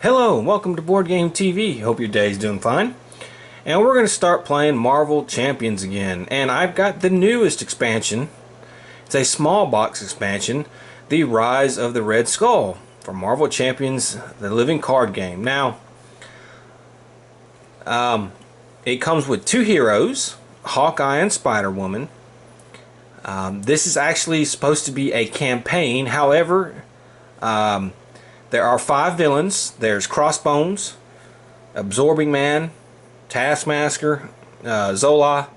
Hello and welcome to Boardgame TV. Hope your day's doing fine. And we're going to start playing Marvel Champions again. And I've got the newest expansion. It's a small box expansion, The Rise of the Red Skull for Marvel Champions, the living card game. Now, it comes with two heroes, Hawkeye and Spider-Woman. This is actually supposed to be a campaign. However, there are 5 villains. There's Crossbones, Absorbing Man, Taskmaster, Zola,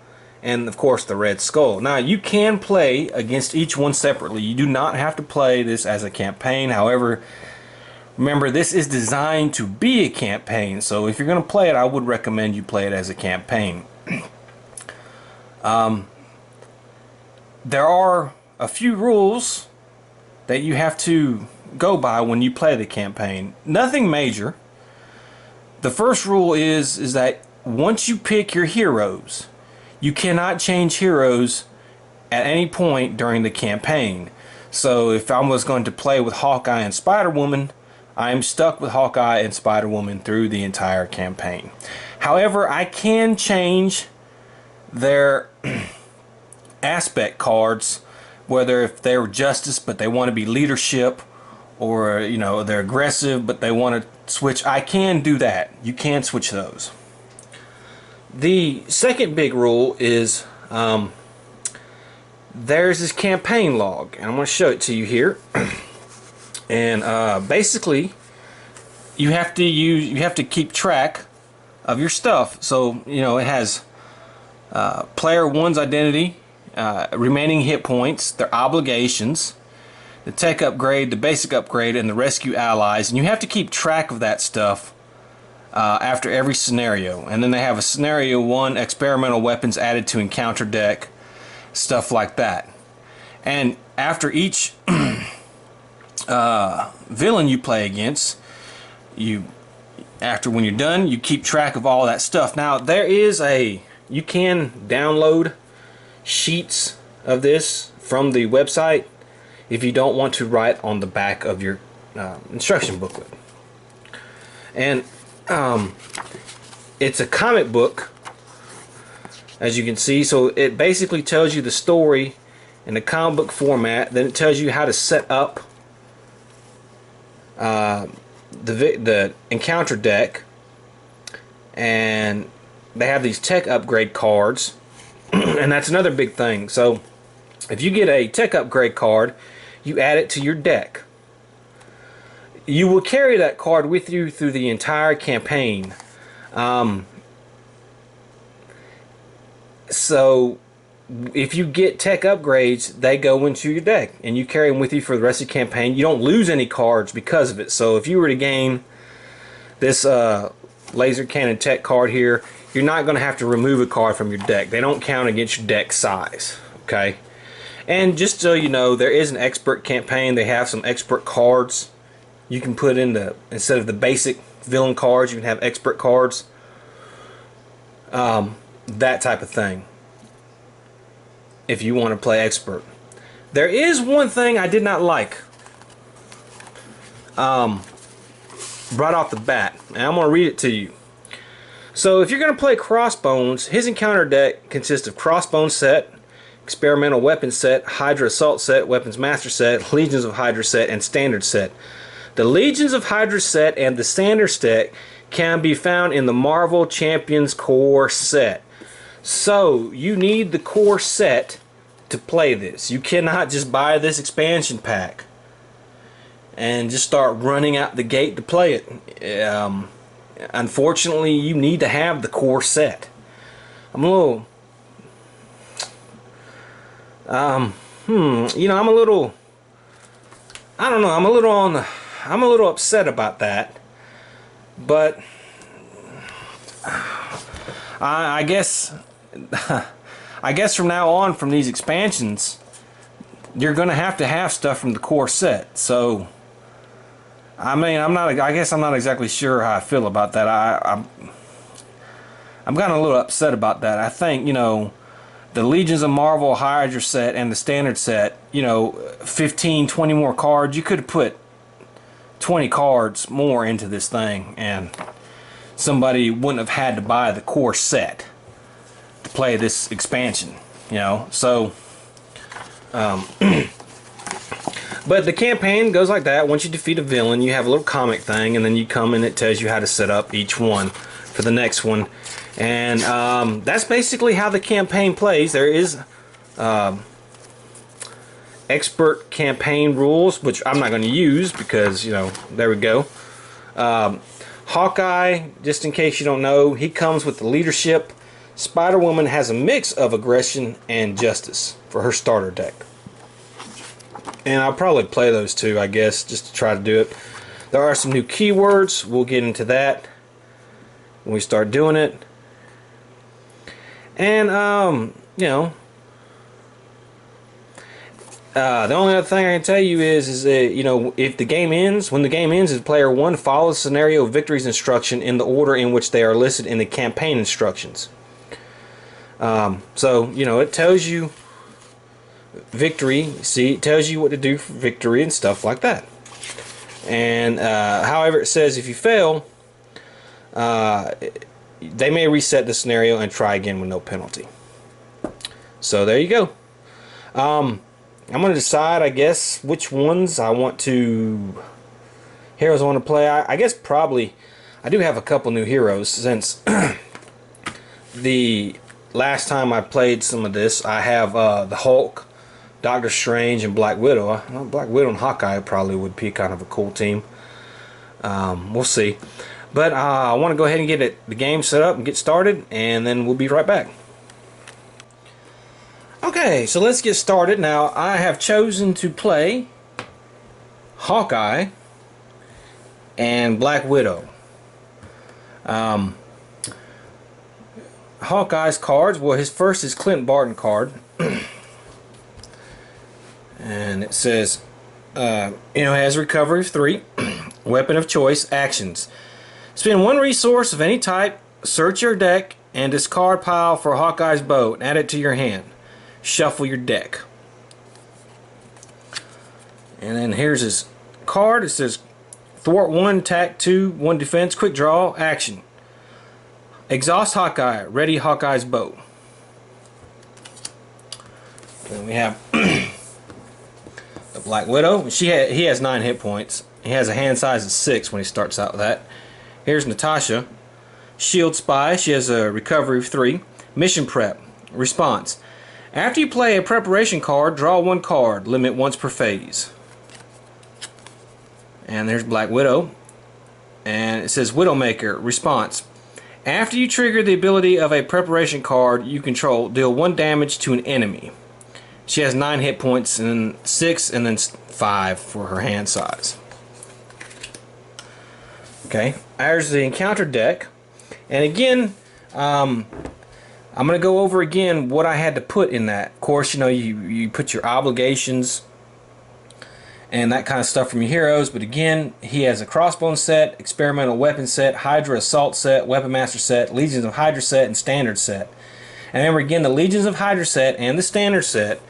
and of course the Red Skull. Now you can play against each one separately. You do not have to play this as a campaign. However, remember, this is designed to be a campaign. So if you're going to play it, I would recommend you play it as a campaign. There are a few rules that you have to go by when you play the campaign. Nothing major. The first rule is that once you pick your heroes, you cannot change heroes at any point during the campaign. So if I was going to play with Hawkeye and Spider-Woman, I am stuck with Hawkeye and Spider-Woman through the entire campaign. However, I can change their aspect cards, whether if they're justice but they want to be leadership, or they're aggressive but they want to switch. I can do that. You can switch those. The second big rule is there's this campaign log, and I'm going to show it to you here. And basically you have to keep track of your stuff. So it has player 1's identity, remaining hit points, their obligations, the tech upgrade, the basic upgrade, and the rescue allies. And you have to keep track of that stuff after every scenario. And then they have a scenario 1, experimental weapons added to encounter deck, stuff like that. And after each villain you play against, when you're done, you keep track of all that stuff. Now you can download sheets of this from the website if you don't want to write on the back of your instruction booklet. And it's a comic book, as you can see. So it basically tells you the story in the comic book format. Then it tells you how to set up the encounter deck, and they have these tech upgrade cards. And that's another big thing. So if you get a tech upgrade card, you add it to your deck. You will carry that card with you through the entire campaign. So if you get tech upgrades, they go into your deck and you carry them with you for the rest of the campaign. You don't lose any cards because of it. So if you were to gain this laser cannon tech card here, you're not going to have to remove a card from your deck. They don't count against your deck size. Okay? And just so you know, there is an expert campaign. They have some expert cards you can put in instead of the basic villain cards, you can have expert cards. That type of thing, if you want to play expert. There is one thing I did not like right off the bat, and I'm going to read it to you. So if you're going to play Crossbones, his encounter deck consists of Crossbones set, experimental weapons set, Hydra assault set, weapons master set, Legions of Hydra set, and standard set. The Legions of Hydra set and the standard set can be found in the Marvel Champions core set. So you need the core set to play this. You cannot just buy this expansion pack and just start running out the gate to play it. Unfortunately, you need to have the core set. I'm a little I'm a little upset about that, but I guess from now on, from these expansions, you're gonna have to have stuff from the core set. So I mean, I guess I'm not exactly sure how I feel about that. I'm kind of a little upset about that. I think the Legions of Marvel Hydra set and the standard set, 15, 20 more cards. You could have put 20 cards more into this thing, and somebody wouldn't have had to buy the core set to play this expansion, you know. So but the campaign goes like that. Once you defeat a villain, you have a little comic thing, and then you come and it tells you how to set up each one for the next one. And that's basically how the campaign plays. There is expert campaign rules, which I'm not going to use because, you know, there we go. Hawkeye, just in case you don't know, he comes with the leadership. Spider-Woman has a mix of aggression and justice for her starter deck. And I'll probably play those two, I guess, just to try to do it. There are some new keywords. We'll get into that when we start doing it. And, you know, the only other thing I can tell you is that, you know, if the game ends, when the game ends, is player 1 follows scenario victories instruction in the order in which they are listed in the campaign instructions. So, you know, it tells you victory. See, it tells you what to do for victory and stuff like that. And, however, it says if you fail, they may reset the scenario and try again with no penalty. So there you go. I'm going to decide, I guess, which ones I want to... heroes I want to play. I guess probably... I do have a couple new heroes since the last time I played some of this. I have the Hulk, Doctor Strange, and Black Widow. Well, Black Widow and Hawkeye probably would be kind of a cool team. We'll see. But I want to go ahead and get the game set up and get started, and then we'll be right back. Okay, so let's get started. Now, I have chosen to play Hawkeye and Black Widow. Hawkeye's cards, well, his first is Clint Barton card. And it says, has recovery of 3, weapon of choice, actions. Spend 1 resource of any type, search your deck, and discard pile for Hawkeye's bow, and add it to your hand. Shuffle your deck. And then here's his card. It says thwart 1, attack 2, 1 defense, quick draw, action. Exhaust Hawkeye, ready Hawkeye's bow. Then we have the Black Widow. He has 9 hit points. He has a hand size of 6 when he starts out with that. Here's Natasha. Shield Spy. She has a recovery of 3. Mission Prep. Response. After you play a preparation card, draw 1 card. Limit once per phase. And there's Black Widow. And it says Widowmaker. Response. After you trigger the ability of a preparation card you control, deal 1 damage to an enemy. She has 9 hit points, and then 6, and then 5 for her hand size. Okay, there's the encounter deck. And again, I'm going to go over again what I had to put in that. Of course, you know, you put your obligations and that kind of stuff from your heroes. But again, he has a crossbone set, experimental weapon set, Hydra assault set, weapon master set, Legions of Hydra set, and standard set. And remember again, the Legions of Hydra set and the standard set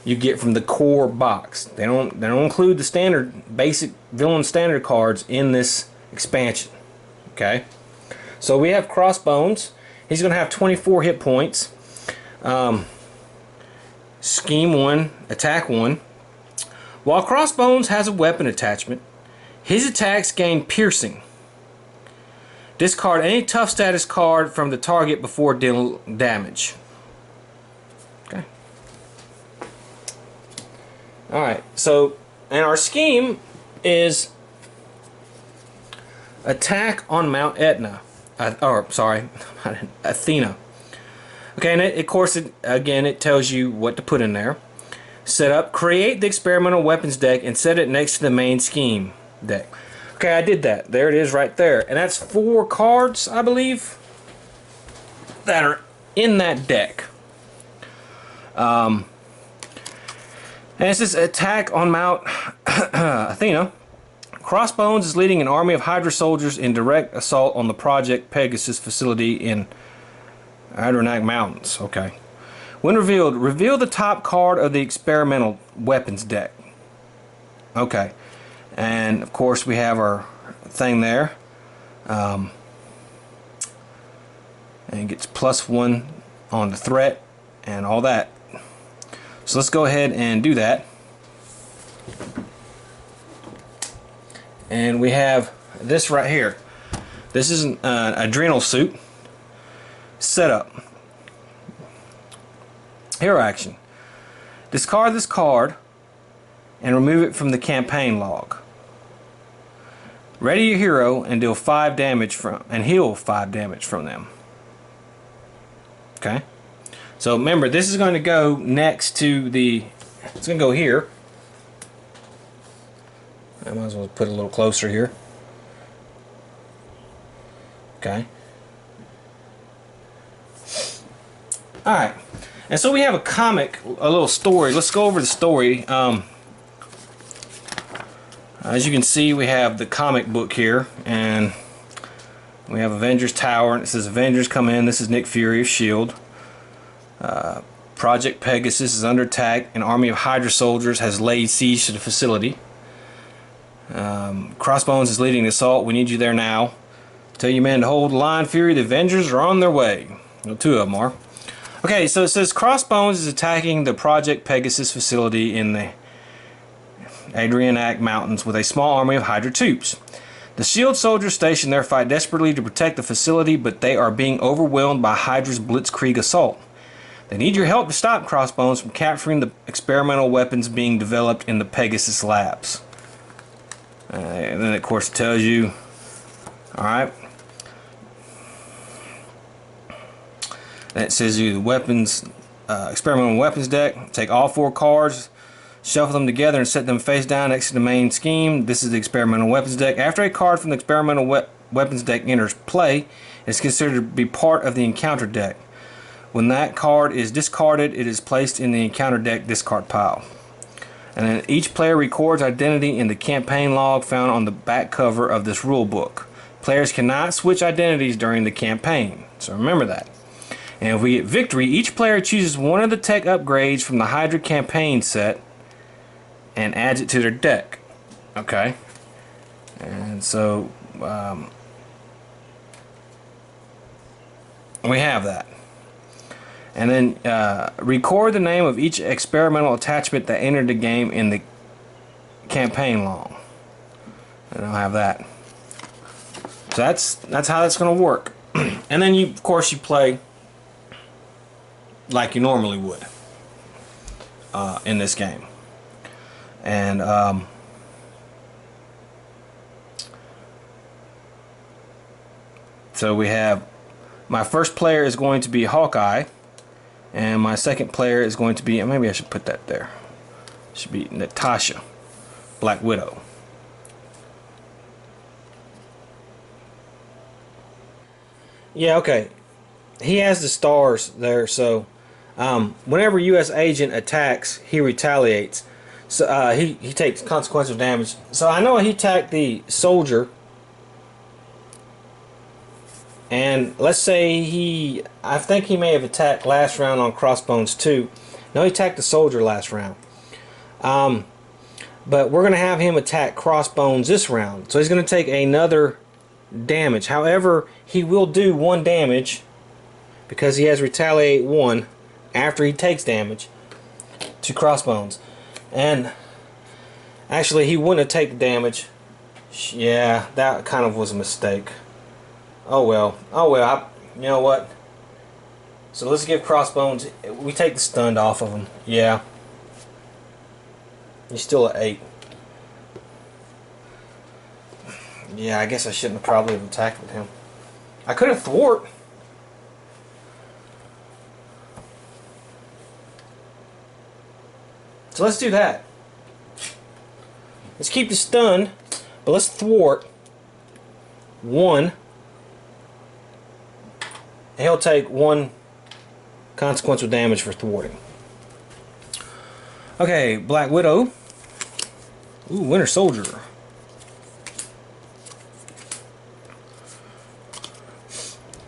you get from the core box. They don't include the standard basic villain standard cards in this expansion. Okay, so we have Crossbones. He's going to have 24 hit points. Scheme 1, attack 1. While Crossbones has a weapon attachment, his attacks gain piercing. Discard any tough status card from the target before dealing damage. Okay. Alright, so, and our scheme is attack on Mount Etna. Athena. Okay, and of course, it tells you what to put in there. Set up, create the experimental weapons deck and set it next to the main scheme deck. Okay, I did that. There it is right there. And that's 4 cards, I believe, that are in that deck. And it says attack on Mount Athena. Crossbones is leading an army of Hydra soldiers in direct assault on the Project Pegasus facility in Adirondack Mountains. Okay. When revealed, reveal the top card of the experimental weapons deck. Okay. And of course we have our thing there. And it gets +1 on the threat and all that. So let's go ahead and do that. And we have this right here. This is an adrenal suit setup. Hero action. Discard this card and remove it from the campaign log. Ready your hero and deal 5 damage from and heal 5 damage from them. Okay. So remember, this is going to go next to the. It's going to go here. I might as well put it a little closer here. Okay. Alright. And so we have a comic, a little story. Let's go over the story. As you can see, we have the comic book here, and we have Avengers Tower, and it says Avengers come in. This is Nick Fury of S.H.I.E.L.D. Project Pegasus is under attack. An army of Hydra soldiers has laid siege to the facility. Crossbones is leading the assault. We need you there now. Tell your men to hold the line, Fury. The Avengers are on their way. Well, 2 of them are. Okay, so it says Crossbones is attacking the Project Pegasus facility in the Adriatic Mountains with a small army of Hydra troops. The S.H.I.E.L.D. soldiers stationed there fight desperately to protect the facility, but they are being overwhelmed by Hydra's blitzkrieg assault. They need your help to stop Crossbones from capturing the experimental weapons being developed in the Pegasus labs. And then of course it tells you, alright, and it says you the weapons, experimental weapons deck. Take all 4 cards, shuffle them together and set them face down next to the main scheme. This is the experimental weapons deck. After a card from the experimental weapons deck enters play, it's considered to be part of the encounter deck. When that card is discarded, it is placed in the encounter deck discard pile. And then each player records identity in the campaign log found on the back cover of this rule book. Players cannot switch identities during the campaign, so remember that. And if we get victory, each player chooses one of the tech upgrades from the Hydra campaign set and adds it to their deck. Okay. And so we have that. And then record the name of each experimental attachment that entered the game in the campaign log. And I'll have that. So that's how that's going to work. And then of course you play like you normally would in this game. And so we have, my first player is going to be Hawkeye, and my second player is going to be, maybe I should put that there, it should be Natasha, Black Widow. Yeah, okay. He has the stars there, so whenever U.S. agent attacks, he retaliates. So he takes consequential damage. So I know he attacked the soldier, and let's say I think he may have attacked last round on Crossbones too. No, he attacked the soldier last round. But we're going to have him attack Crossbones this round. So he's going to take another damage. However, he will do 1 damage because he has retaliate 1 after he takes damage to Crossbones. And actually he wouldn't have taken damage. Yeah, that kind of was a mistake. Oh well. Oh well. You know what? So let's give Crossbones, we take the stunned off of him. Yeah. He's still at 8. Yeah, I guess I shouldn't have probably have attacked with him. I could have thwart. So let's do that. Let's keep the stun, but let's thwart 1. He'll take 1 consequential damage for thwarting. Okay, Black Widow. Ooh, Winter Soldier.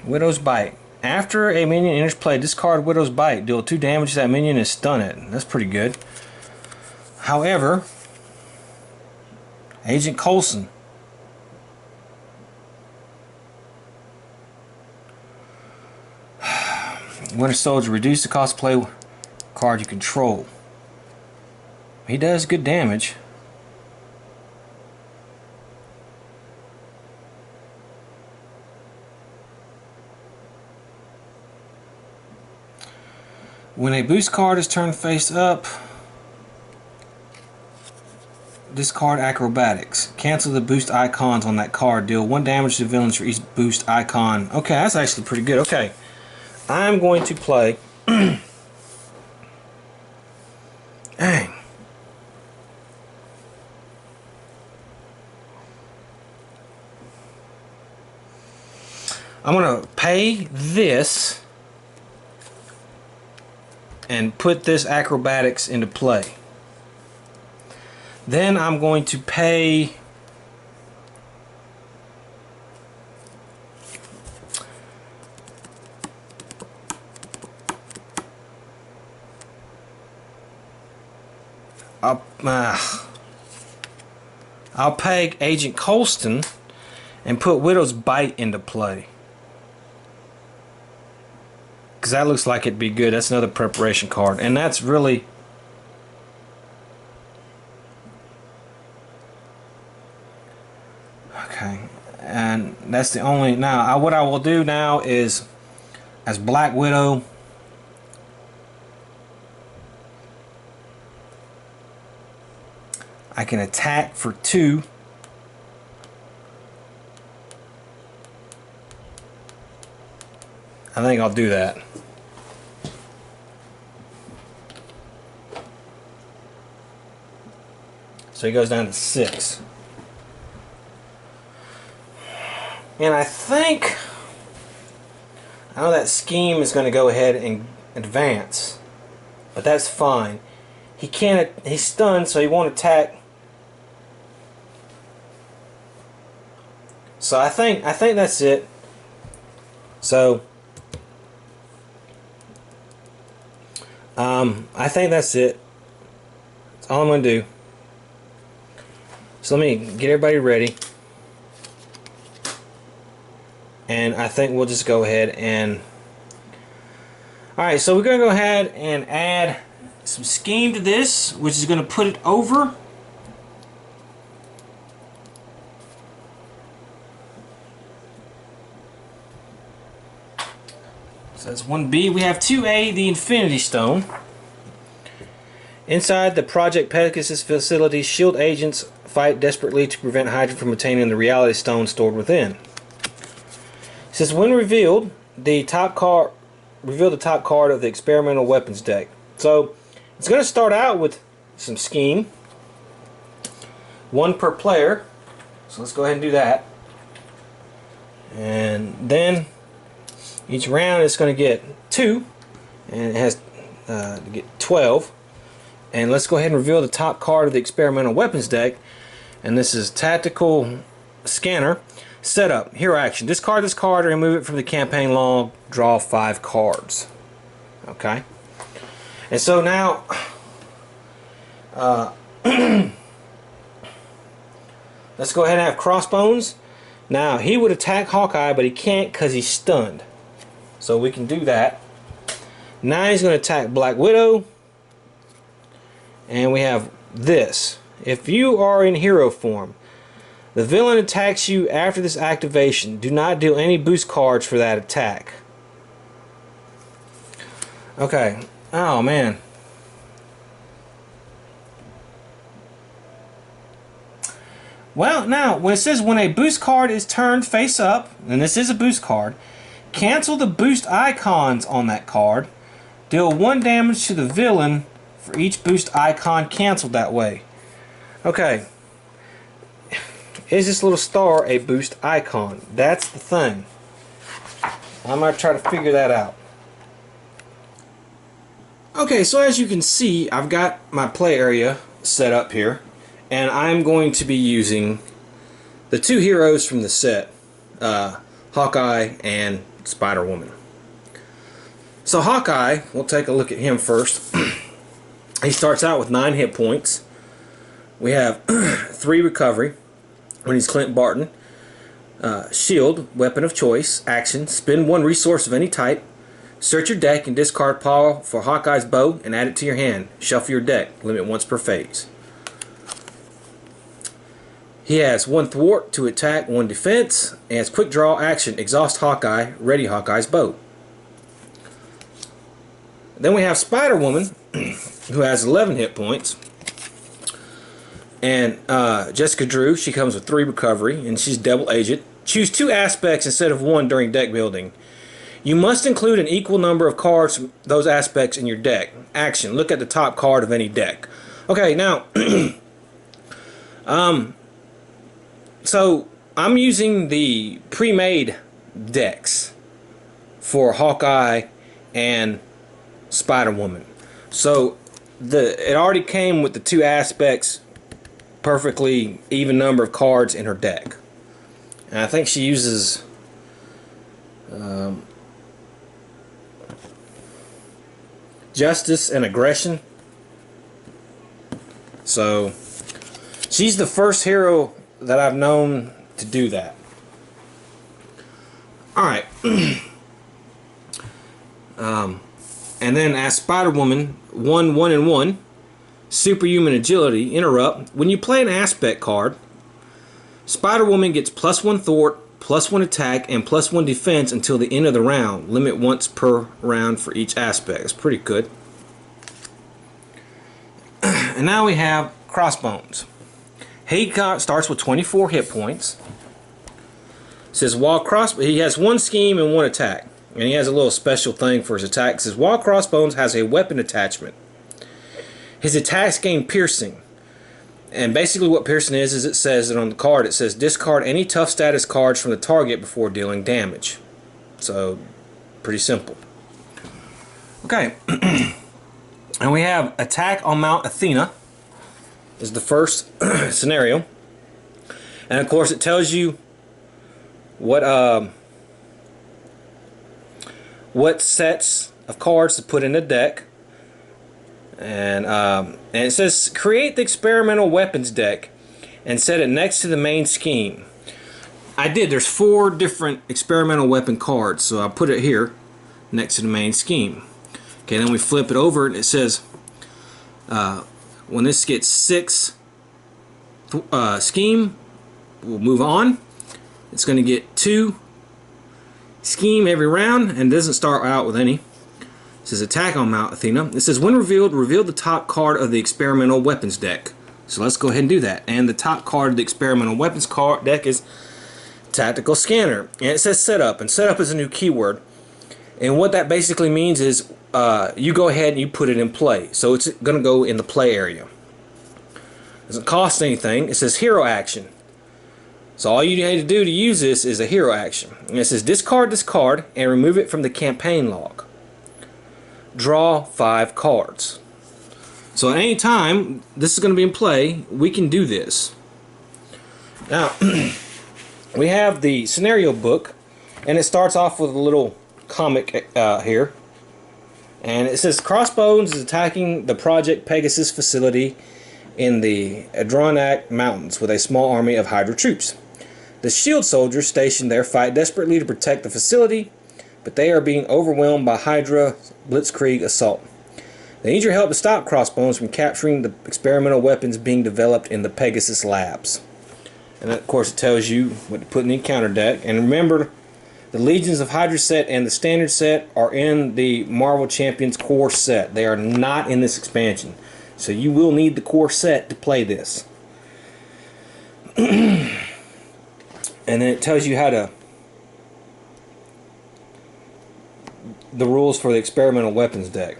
Widow's Bite. After a minion enters play, discard Widow's Bite. Deal 2 damage to that minion and stun it. That's pretty good. However, Agent Coulson. Winter Soldier, reduce the cost to play card you control. He does good damage. When a boost card is turned face up, discard acrobatics. Cancel the boost icons on that card. Deal 1 damage to villains for each boost icon. Okay, that's actually pretty good. Okay, I'm going to play. Dang. I'm going to pay this and put this acrobatics into play. Then I'm going to pay I'll pay Agent Coulson and put Widow's Bite into play. Because that looks like it'd be good. That's another preparation card. And that's really... Okay. And that's the only... Now, what I will do now is, as Black Widow, I can attack for 2. I think I'll do that. So he goes down to 6. And I know that scheme is going to go ahead and advance, but that's fine. He can't. He's stunned, so he won't attack. So I think that's it. So I think that's it. That's all I'm going to do. So let me get everybody ready. And I think we'll just go ahead and... Alright, so we're going to go ahead and add some scheme to this, which is going to put it over. So that's 1B. We have 2A, the Infinity Stone. Inside the Project Pegasus facility, SHIELD agents fight desperately to prevent Hydra from obtaining the Reality Stone stored within. It says, when revealed, the top card reveal the top card of the experimental weapons deck. So it's going to start out with some scheme, 1 per player. So let's go ahead and do that. And then each round it's going to get 2, and it has to get 12. And let's go ahead and reveal the top card of the experimental weapons deck. And this is Tactical Scanner. Setup. Hero action. Discard this card and remove it from the campaign log. Draw 5 cards. Okay. And so now, let's go ahead and have Crossbones. Now, he would attack Hawkeye, but he can't because he's stunned. So we can do that. Now he's going to attack Black Widow. And we have this. If you are in hero form, the villain attacks you after this activation. Do not deal any boost cards for that attack. Okay. Oh, man. Well, now, when it says when a boost card is turned face up, and this is a boost card, cancel the boost icons on that card. Deal 1 damage to the villain for each boost icon canceled that way. Okay. Is this little star a boost icon? That's the thing. I'm going to try to figure that out. Okay, so as you can see, I've got my play area set up here. And I'm going to be using the 2 heroes from the set, Hawkeye and Spider-Woman. So Hawkeye, we'll take a look at him first. He starts out with 9 hit points. We have 3 recovery when he's Clint Barton. Shield, weapon of choice. Action, spend 1 resource of any type. Search your deck and discard pile for Hawkeye's bow and add it to your hand. Shuffle your deck. Limit once per phase. He has 1 thwart, 2 attack, 1 defense, and has quick draw action. Exhaust Hawkeye, ready Hawkeye's bow. Then we have Spider Woman, who has 11 hit points. And Jessica Drew, she comes with 3 recovery, and she's double aged. Choose 2 aspects instead of 1 during deck building. You must include an equal number of cards from those aspects in your deck. Action, look at the top card of any deck. Okay, now, so I'm using the pre-made decks for Hawkeye and Spider-Woman. So it already came with the 2 aspects, perfectly even number of cards in her deck. And I think she uses Justice and Aggression. So she's the first hero that I've known to do that. Alright. And then as Spider-Woman, 1, 1, and 1, Superhuman Agility, interrupt. When you play an aspect card, Spider-Woman gets +1 thwart, +1 attack, and +1 defense until the end of the round. Limit once per round for each aspect. It's pretty good. And now we have Crossbones. He starts with 24 hit points. It says he has 1 scheme and 1 attack. And he has a little special thing for his attack. It says while Crossbones has a weapon attachment, his attacks gain piercing. And basically what piercing is it says it on the card. It says discard any tough status cards from the target before dealing damage. So pretty simple. Okay. And we have attack on Mount Athena is the first scenario. And of course it tells you what sets of cards to put in the deck. And it says create the experimental weapons deck and set it next to the main scheme. I did. There's 4 different experimental weapon cards, so I'll put it here next to the main scheme. Okay, then we flip it over and it says when this gets 6 scheme, we'll move on. It's going to get 2 scheme every round and doesn't start out with any. It says attack on Mount Athena. It says when revealed, reveal the top card of the experimental weapons deck. So let's go ahead and do that. And the top card of the experimental weapons card deck is Tactical Scanner. And it says setup. And setup is a new keyword. And what that basically means is you go ahead and you put it in play. So it's going to go in the play area. It doesn't cost anything. It says hero action. So all you need to do to use this is a hero action. And it says discard this card and remove it from the campaign log. Draw 5 cards. So at any time this is going to be in play, we can do this. Now we have the scenario book, and it starts off with a little comic here, and it says Crossbones is attacking the Project Pegasus facility in the Adirondack Mountains with a small army of Hydra troops. The shield soldiers stationed there fight desperately to protect the facility, but they are being overwhelmed by Hydra blitzkrieg assault. They need your help to stop Crossbones from capturing the experimental weapons being developed in the Pegasus labs. And of course it tells you what to put in the encounter deck. And remember, the Legions of Hydra set and the standard set are in the Marvel Champions core set. They are not in this expansion. So you will need the core set to play this. And then it tells you how to the rules for the experimental weapons deck.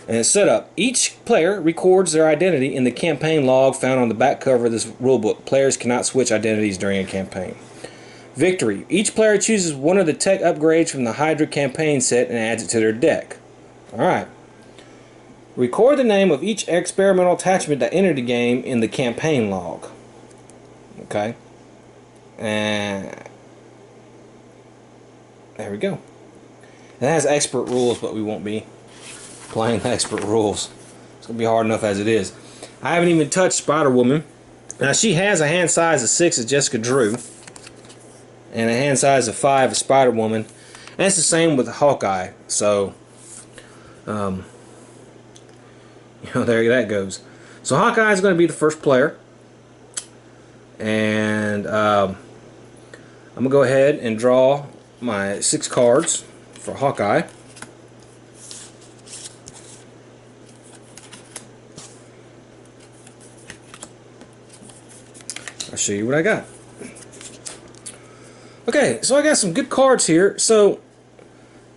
And it's set up. Each player records their identity in the campaign log found on the back cover of this rulebook. Players cannot switch identities during a campaign. Victory. Each player chooses one of the tech upgrades from the Hydra campaign set and adds it to their deck. Alright. Record the name of each experimental attachment that entered the game in the campaign log. Okay. And there we go. It has expert rules, but we won't be playing the expert rules. It's going to be hard enough as it is. I haven't even touched Spider-Woman. Now she has a hand size of 6 as Jessica Drew, and a hand size of 5 as Spider-Woman, and it's the same with Hawkeye. So, you know, there that goes. So Hawkeye is going to be the first player, and I'm going to go ahead and draw my 6 cards for Hawkeye. I'll show you what I got. Okay, so I got some good cards here. So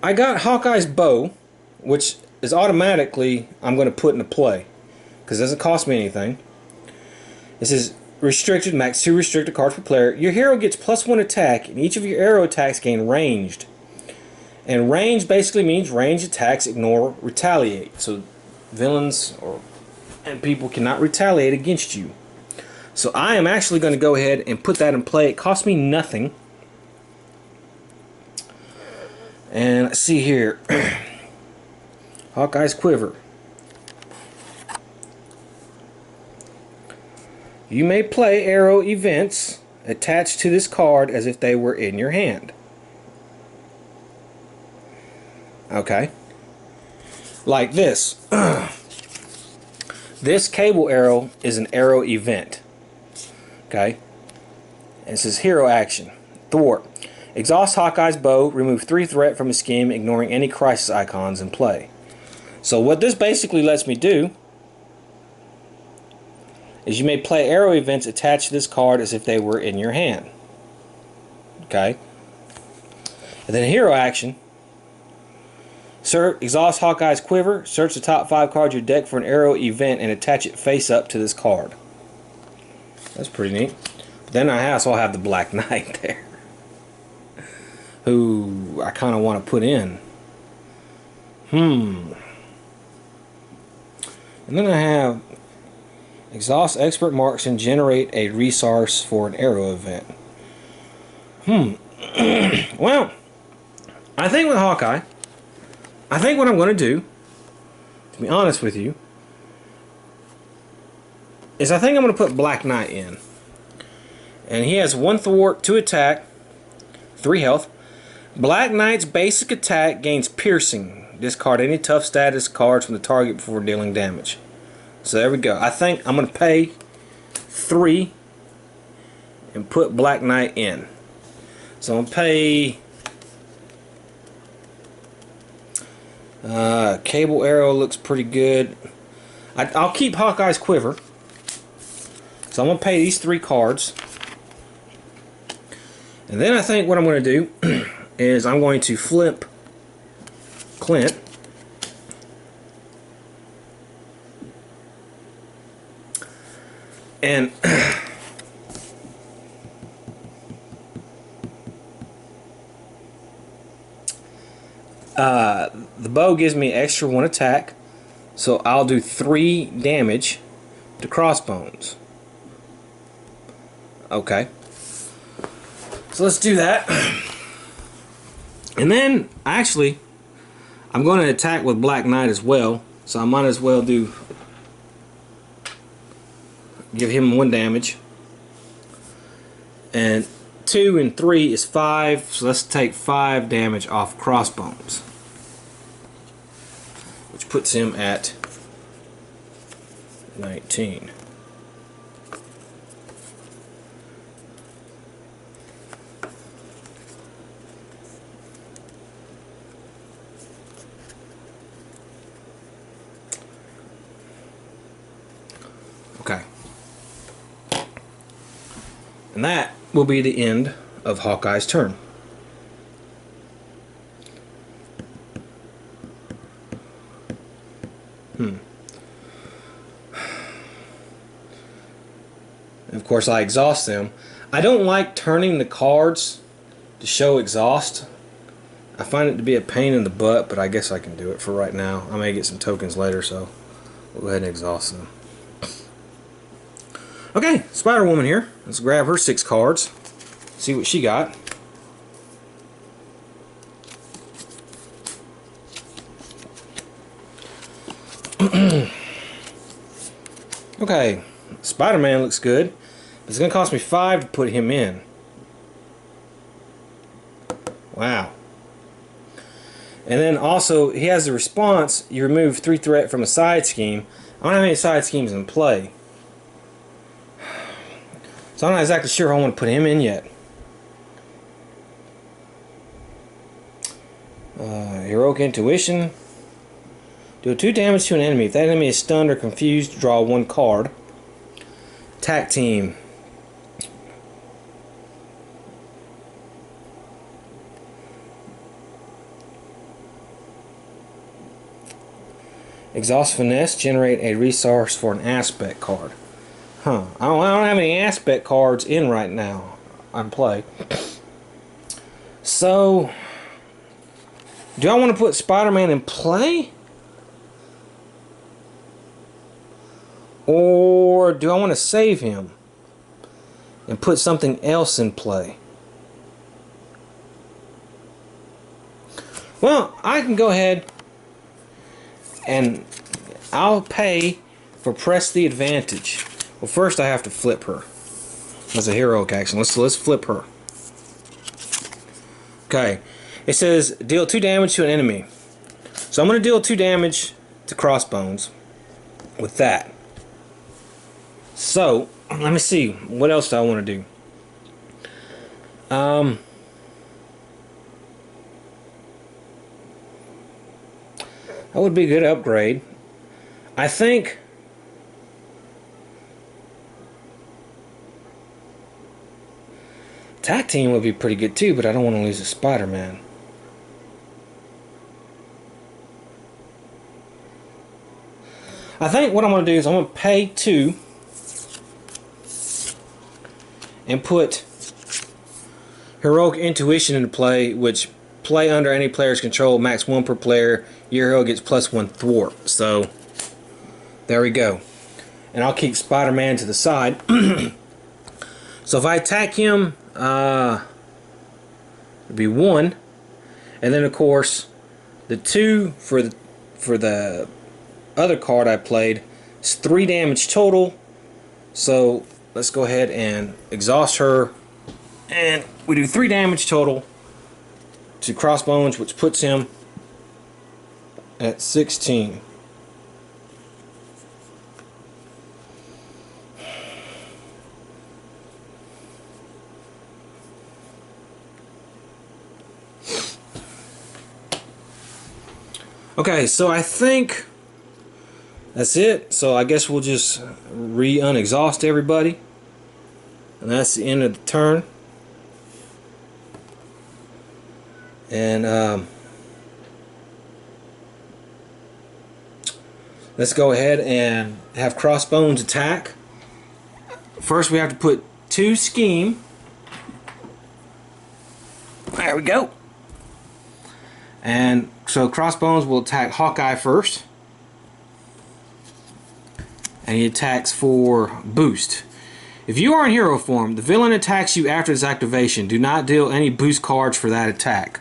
I got Hawkeye's bow, which is automatically I'm going to put into play because it doesn't cost me anything. This is restricted, max 2 restricted cards per player. Your hero gets +1 attack, and each of your arrow attacks gain ranged. And range basically means range attacks ignore retaliate. So villains and people cannot retaliate against you. So I am actually going to go ahead and put that in play. It cost me nothing. And let's see here. Hawkeye's quiver. You may play arrow events attached to this card as if they were in your hand. Okay. Like this. This cable arrow is an arrow event. Okay. And it says hero action. Thwart. Exhaust Hawkeye's bow. Remove 3 threat from his scheme, ignoring any crisis icons in play. So what this basically lets me do is you may play arrow events attached to this card as if they were in your hand. Okay. And then hero action. Exhaust Hawkeye's quiver. Search the top 5 cards of your deck for an arrow event and attach it face up to this card. That's pretty neat. But then I also have the Black Knight there, who I kind of want to put in. And then I have exhaust expert marks and generate a resource for an arrow event. Well, I think with Hawkeye, I think what I'm going to do, to be honest with you, is I think I'm going to put Black Knight in. And he has 1 thwart, 2 attack, 3 health. Black Knight's basic attack gains piercing. Discard any tough status cards from the target before dealing damage. So there we go. I think I'm going to pay 3 and put Black Knight in. So I'm going to pay... cable arrow looks pretty good. I'll keep Hawkeye's quiver. So I'm going to pay these 3 cards. And then I think what I'm going to do is I'm going to flip Clint. And the bow gives me extra 1 attack, so I'll do 3 damage to crossbones. Okay, so let's do that. And then actually I'm going to attack with Black Knight as well, so I might as well give him 1 damage. And 2 and 3 is 5, so let's take 5 damage off crossbones, which puts him at 19. Okay. And that will be the end of Hawkeye's turn. And of course I exhaust them. I don't like turning the cards to show exhaust. I find it to be a pain in the butt, but I guess I can do it for right now. I may get some tokens later, so we'll go ahead and exhaust them. Okay, Spider-Woman here. Let's grab her 6 cards. See what she got. Okay, Spider-Man looks good. It's going to cost me 5 to put him in. Wow. And then also, he has a response. You remove 3 threat from a side scheme. I don't have any side schemes in play. So I'm not exactly sure I want to put him in yet. Heroic Intuition. Do 2 damage to an enemy. If that enemy is stunned or confused, draw 1 card. Attack Team. Exhaust Finesse. Generate a resource for an aspect card. Huh. I don't have any aspect cards in right now on play. So, do I want to put Spider-Man in play? Or do I want to save him and put something else in play? Well, I can go ahead and I'll pay for Press the Advantage. Well, first I have to flip her. That's a heroic action. Let's flip her. Okay. It says deal 2 damage to an enemy. So I'm going to deal 2 damage to Crossbones with that. So, let me see. What else do I want to do? That would be a good upgrade. I think Attack Team would be pretty good too, but I don't want to lose a Spider-Man. I think what I'm going to do is I'm going to pay 2 and put Heroic Intuition into play, which play under any player's control, max 1 per player. Your hero gets +1 thwart. So there we go. And I'll keep Spider-Man to the side. So if I attack him, it'd be 1, and then of course the 2 for the other card I played is 3 damage total. So let's go ahead and exhaust her, and we do 3 damage total to Crossbones, which puts him at 16. Okay, so I think that's it. So I guess we'll just unexhaust everybody. And that's the end of the turn. And let's go ahead and have Crossbones attack. First we have to put 2 scheme. There we go. And so Crossbones will attack Hawkeye first. And he attacks for boost. If you are in hero form, the villain attacks you after his activation. Do not deal any boost cards for that attack.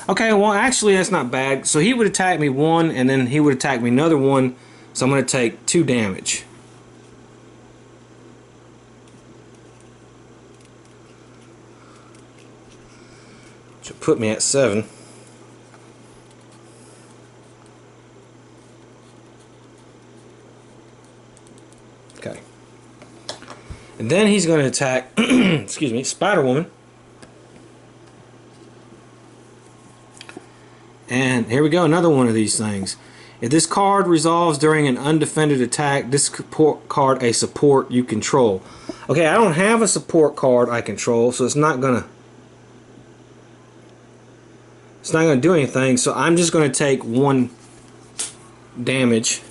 Okay, well actually that's not bad. So he would attack me 1, and then he would attack me another 1. So I'm going to take 2 damage. Which will put me at 7. Okay. And then he's going to attack, excuse me, Spider-Woman. And here we go, another one of these things. If this card resolves during an undefended attack, this card a support you control. Okay, I don't have a support card I control, so it's not gonna do anything. So I'm just gonna take 1 damage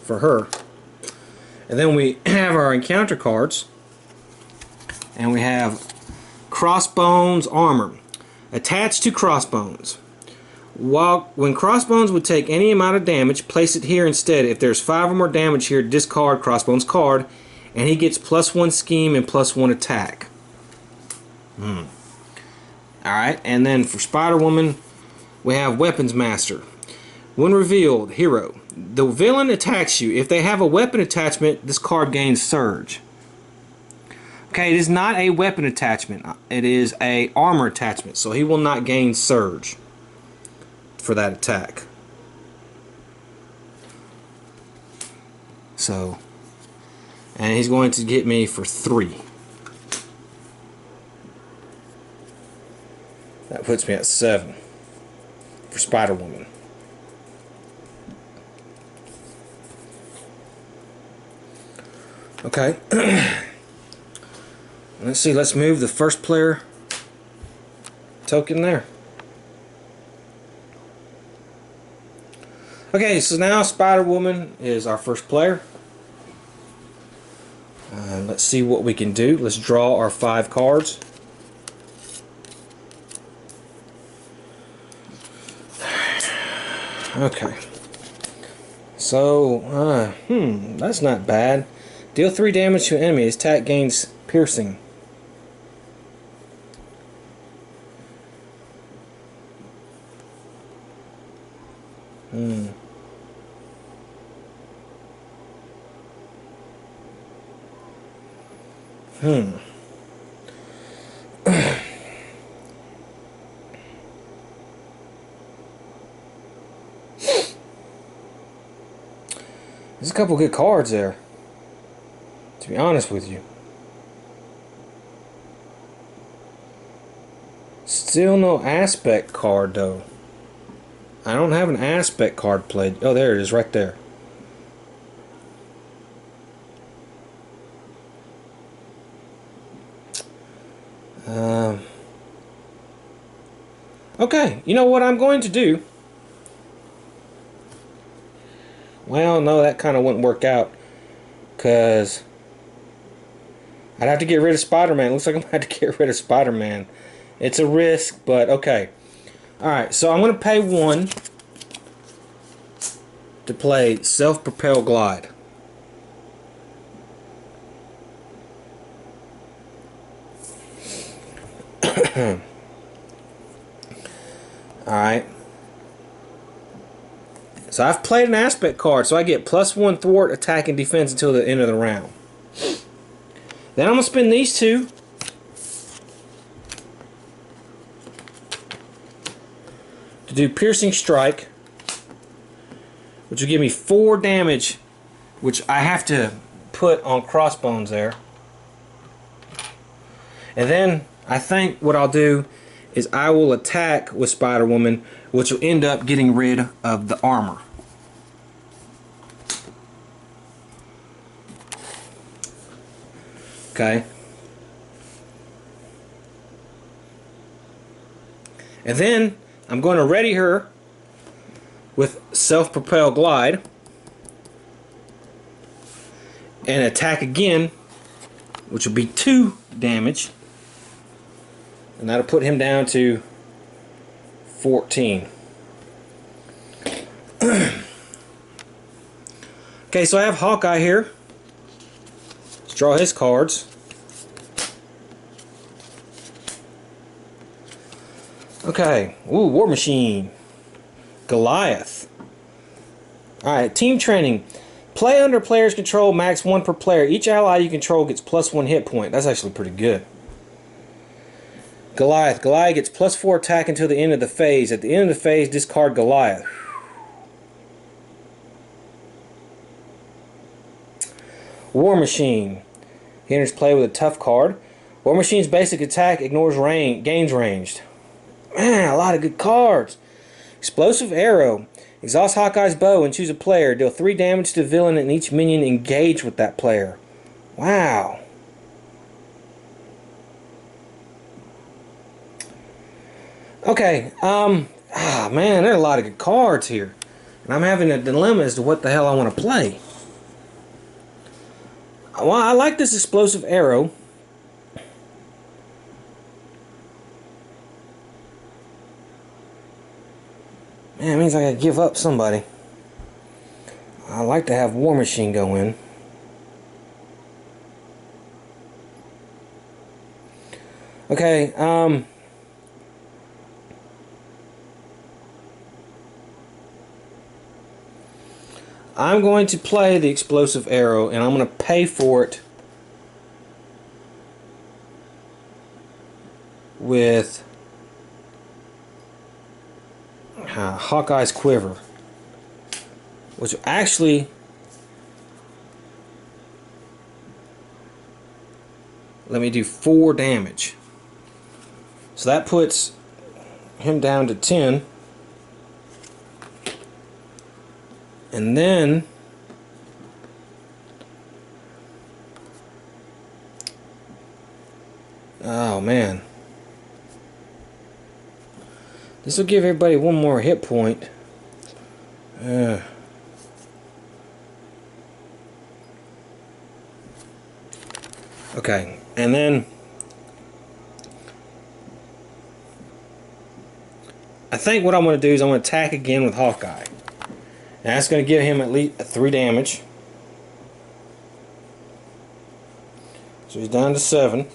for her. And then we have our encounter cards, and we have Crossbones Armor. Attached to Crossbones. When Crossbones would take any amount of damage, place it here instead. If there's 5 or more damage here, discard Crossbones card, and he gets +1 scheme and +1 attack. Alright, and then for Spider-Woman, we have Weapons Master. When revealed, hero. The villain attacks you. If they have a weapon attachment, this card gains Surge. Okay, it is not a weapon attachment. It is a armor attachment, so he will not gain Surge for that attack. So, and he's going to get me for 3. That puts me at 7 for Spider-Woman. Okay. Let's see, let's move the first player token there. Okay, so now Spider-Woman is our first player. Let's see what we can do. Let's draw our 5 cards. Okay. So, that's not bad. Deal 3 damage to an enemy. His attack gains piercing. There's a couple good cards there, to be honest with you. Still no aspect card though. I don't have an aspect card played. Oh, there it is, right there. Okay, you know what I'm going to do? Well, no, that kind of wouldn't work out, because I'd have to get rid of Spider-Man. Looks like I'm going to have to get rid of Spider-Man. It's a risk, but okay. Alright, so I'm going to pay 1 to play Self-Propel Glide. Alright. So I've played an aspect card, so I get +1 thwart, attack, and defense until the end of the round. Then I'm going to spend these 2 to do Piercing Strike, which will give me 4 damage, which I have to put on Crossbones there. And then I think what I'll do is I will attack with Spider-Woman, which will end up getting rid of the armor. Okay. And then I'm going to ready her with Self-Propel Glide and attack again, which will be 2 damage. And that'll put him down to 14. Okay, so I have Hawkeye here. Let's draw his cards. Okay, ooh, War Machine. Goliath. Alright, team training. Play under player's control, max 1 per player. Each ally you control gets +1 hit point. That's actually pretty good. Goliath. Goliath gets +4 attack until the end of the phase. At the end of the phase, discard Goliath. War Machine. He enters play with a tough card. War Machine's basic attack ignores range, gains ranged. Man, a lot of good cards. Explosive Arrow. Exhaust Hawkeye's bow and choose a player. Deal 3 damage to the villain and each minion engage with that player. Wow. Okay, man, there are a lot of good cards here. And I'm having a dilemma as to what the hell I want to play. Well, I like this Explosive Arrow. Man, it means I gotta give up somebody. I like to have War Machine go in. Okay, I'm going to play the explosive arrow, and I'm going to pay for it with Hawkeye's quiver, which actually let me do 4 damage. So that puts him down to 10. And then oh man, this will give everybody 1 more hit point. Okay, and then I think what I'm going to do is I'm going to attack again with Hawkeye. And that's going to give him at least 3 damage. So he's down to 7.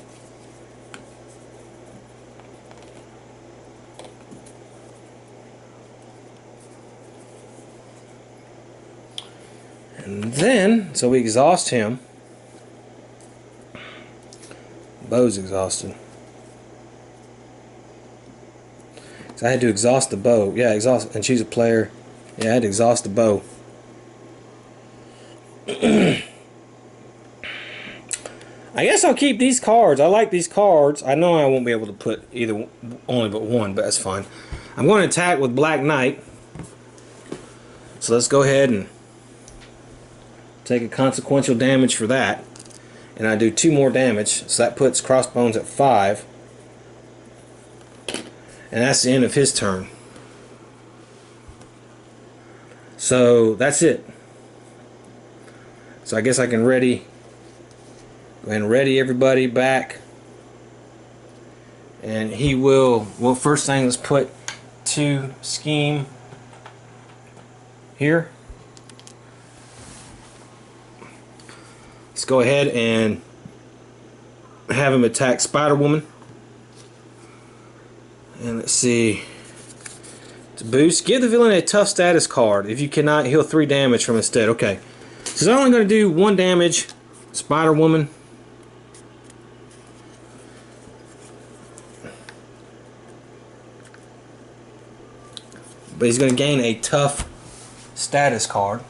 And then, so we exhaust him. Bow's exhausted. So I had to exhaust the bow. Yeah, exhaust and choose a player. Yeah, I had to exhaust the bow. I guess I'll keep these cards. I like these cards. I know I won't be able to put either only but one, but that's fine. I'm going to attack with Black Knight. So let's go ahead and take a consequential damage for that. And I do 2 more damage. So that puts Crossbones at 5. And that's the end of his turn. So that's it. So I guess I can go ahead and ready everybody back. And he will, well, first thing, let's put 2 scheme here. Let's go ahead and have him attack Spider-Woman. And let's see. To boost, give the villain a tough status card. If you cannot, heal 3 damage from instead. Okay. So I'm only going to do 1 damage. Spider-Woman. But he's going to gain a tough status card.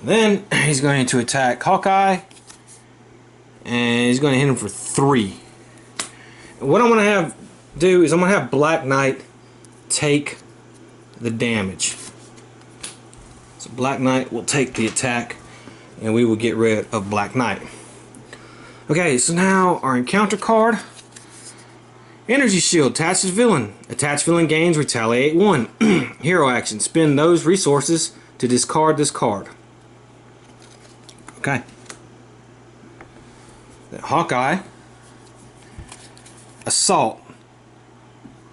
Then he's going to attack Hawkeye, and he's going to hit him for 3. And what I'm going to do is I'm going to have Black Knight take the damage. So Black Knight will take the attack, and we will get rid of Black Knight. Okay, so now our encounter card. Energy Shield, attached to villain. Attached villain gains retaliate 1. Hero action, spend those resources to discard this card. Okay. Hawkeye. Assault.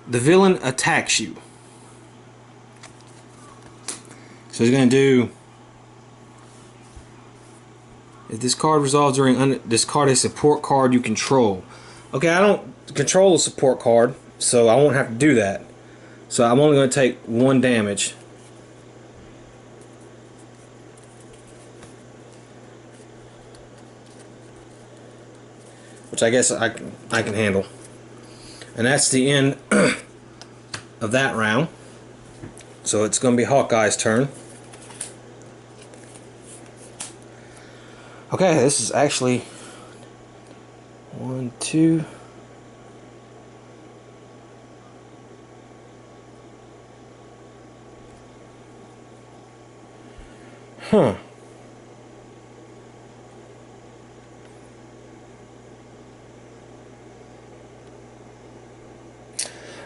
The villain attacks you. So he's going to do, if this card resolves during discard a support card you control. Okay, I don't control a support card, so I won't have to do that. So I'm only going to take 1 damage. Which I guess I can handle. And that's the end of that round. So it's going to be Hawkeye's turn. Okay, this is actually 1, 2. Huh.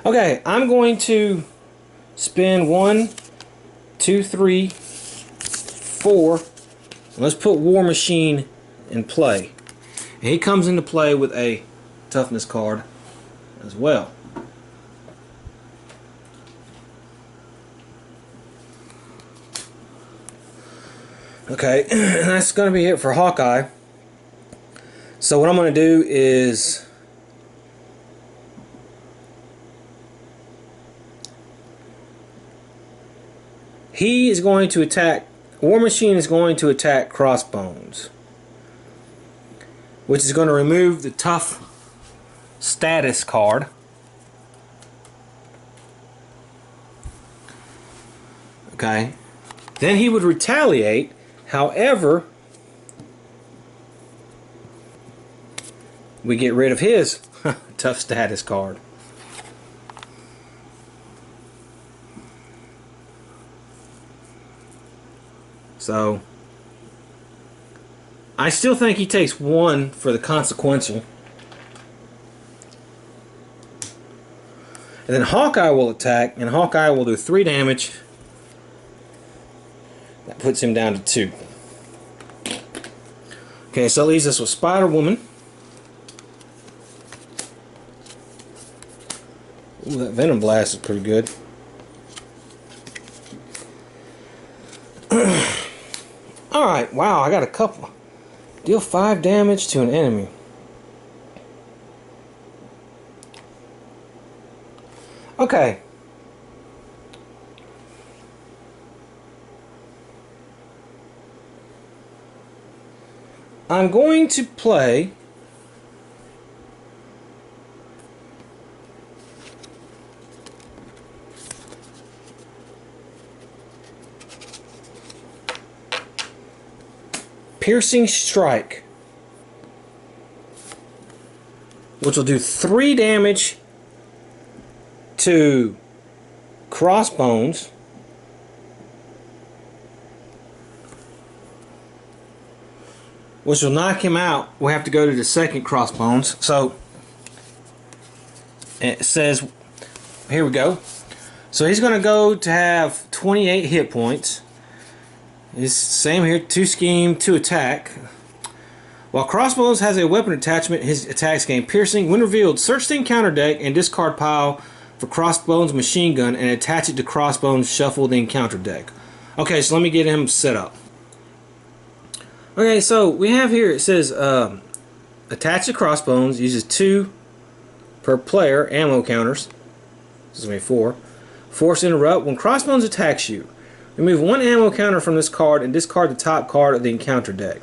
Okay, I'm going to spin 1, 2, 3, 4. Let's put War Machine in play. And he comes into play with a toughness card as well. Okay, and that's going to be it for Hawkeye. So what I'm going to do is he is going to attack. War Machine is going to attack Crossbones, which is going to remove the tough status card. Okay. Then he would retaliate. However, we get rid of his tough status card. So I still think he takes 1 for the consequential. And then Hawkeye will attack, and Hawkeye will do 3 damage. That puts him down to 2. Okay, so that leaves us with Spider-Woman. Ooh, that Venom Blast is pretty good. Alright, wow, I got a couple. Deal 5 damage to an enemy. Okay. I'm going to play Piercing Strike, which will do 3 damage to Crossbones, which will knock him out. We'll have to go to the second Crossbones. So it says, here we go. So he's going to go to have 28 hit points. It's same here, 2 scheme, 2 attack. While Crossbones has a weapon attachment, his attacks gain piercing. When revealed, search the encounter deck and discard pile for Crossbones machine gun and attach it to Crossbones, shuffle the encounter deck. Okay, so let me get him set up. Okay, so we have here, it says attach to Crossbones, uses 2 per player ammo counters. This is going to be 4. Force interrupt. When Crossbones attacks you, remove 1 ammo counter from this card and discard the top card of the encounter deck.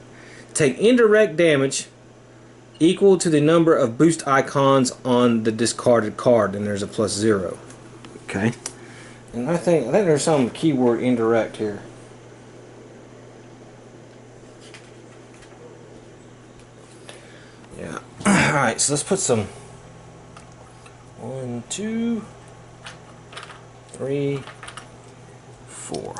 Take indirect damage equal to the number of boost icons on the discarded card, and there's a +0. Okay. And I think there's some keyword indirect here. Yeah. Alright, so let's put some 1, 2, 3, 4.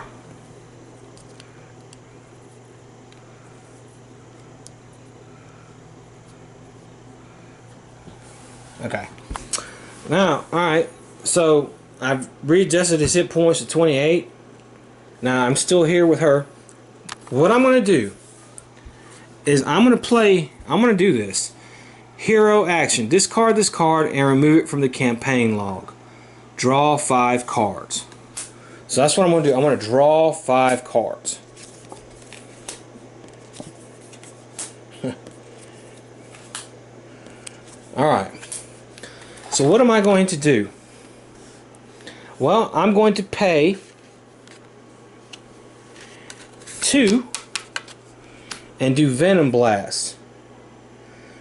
Okay. Now, alright, so I've readjusted his hit points to 28. Now I'm still here with her. What I'm going to do is I'm going to do this. Hero action. Discard this card and remove it from the campaign log. Draw 5 cards. So that's what I'm going to do. I'm going to draw 5 cards. Alright. So what am I going to do? Well, I'm going to pay 2 and do Venom Blast,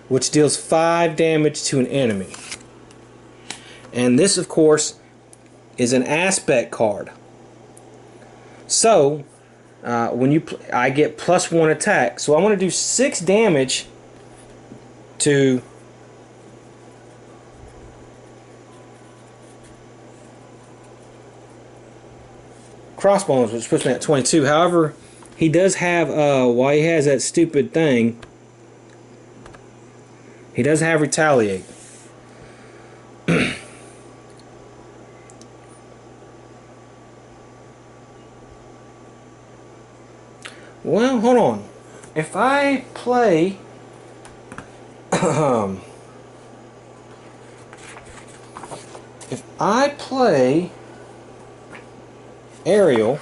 which deals 5 damage to an enemy. And this, of course, is an aspect card. So, when you I get +1 attack. So I'm going to do 6 damage to Crossbones, which puts me at 22. However, he does have, while he has that stupid thing, he does have Retaliate. Well, hold on. If I play if I play Ariel,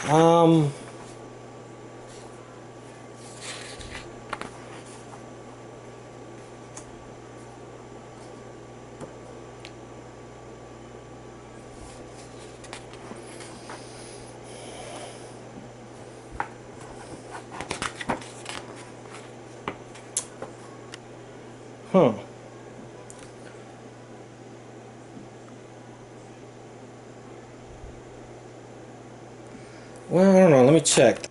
Um, huh. Well, I don't know. Let me check.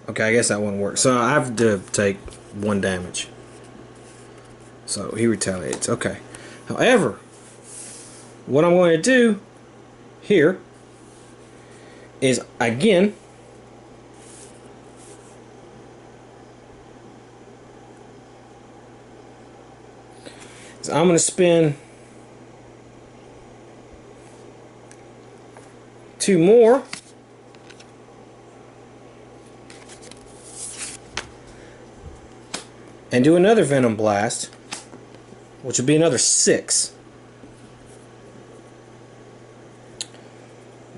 Okay, I guess that wouldn't work. So I have to take 1 damage. So he retaliates. Okay. However, what I'm going to do here is, again, I'm going to spin 2 more. And do another Venom Blast, which would be another 6.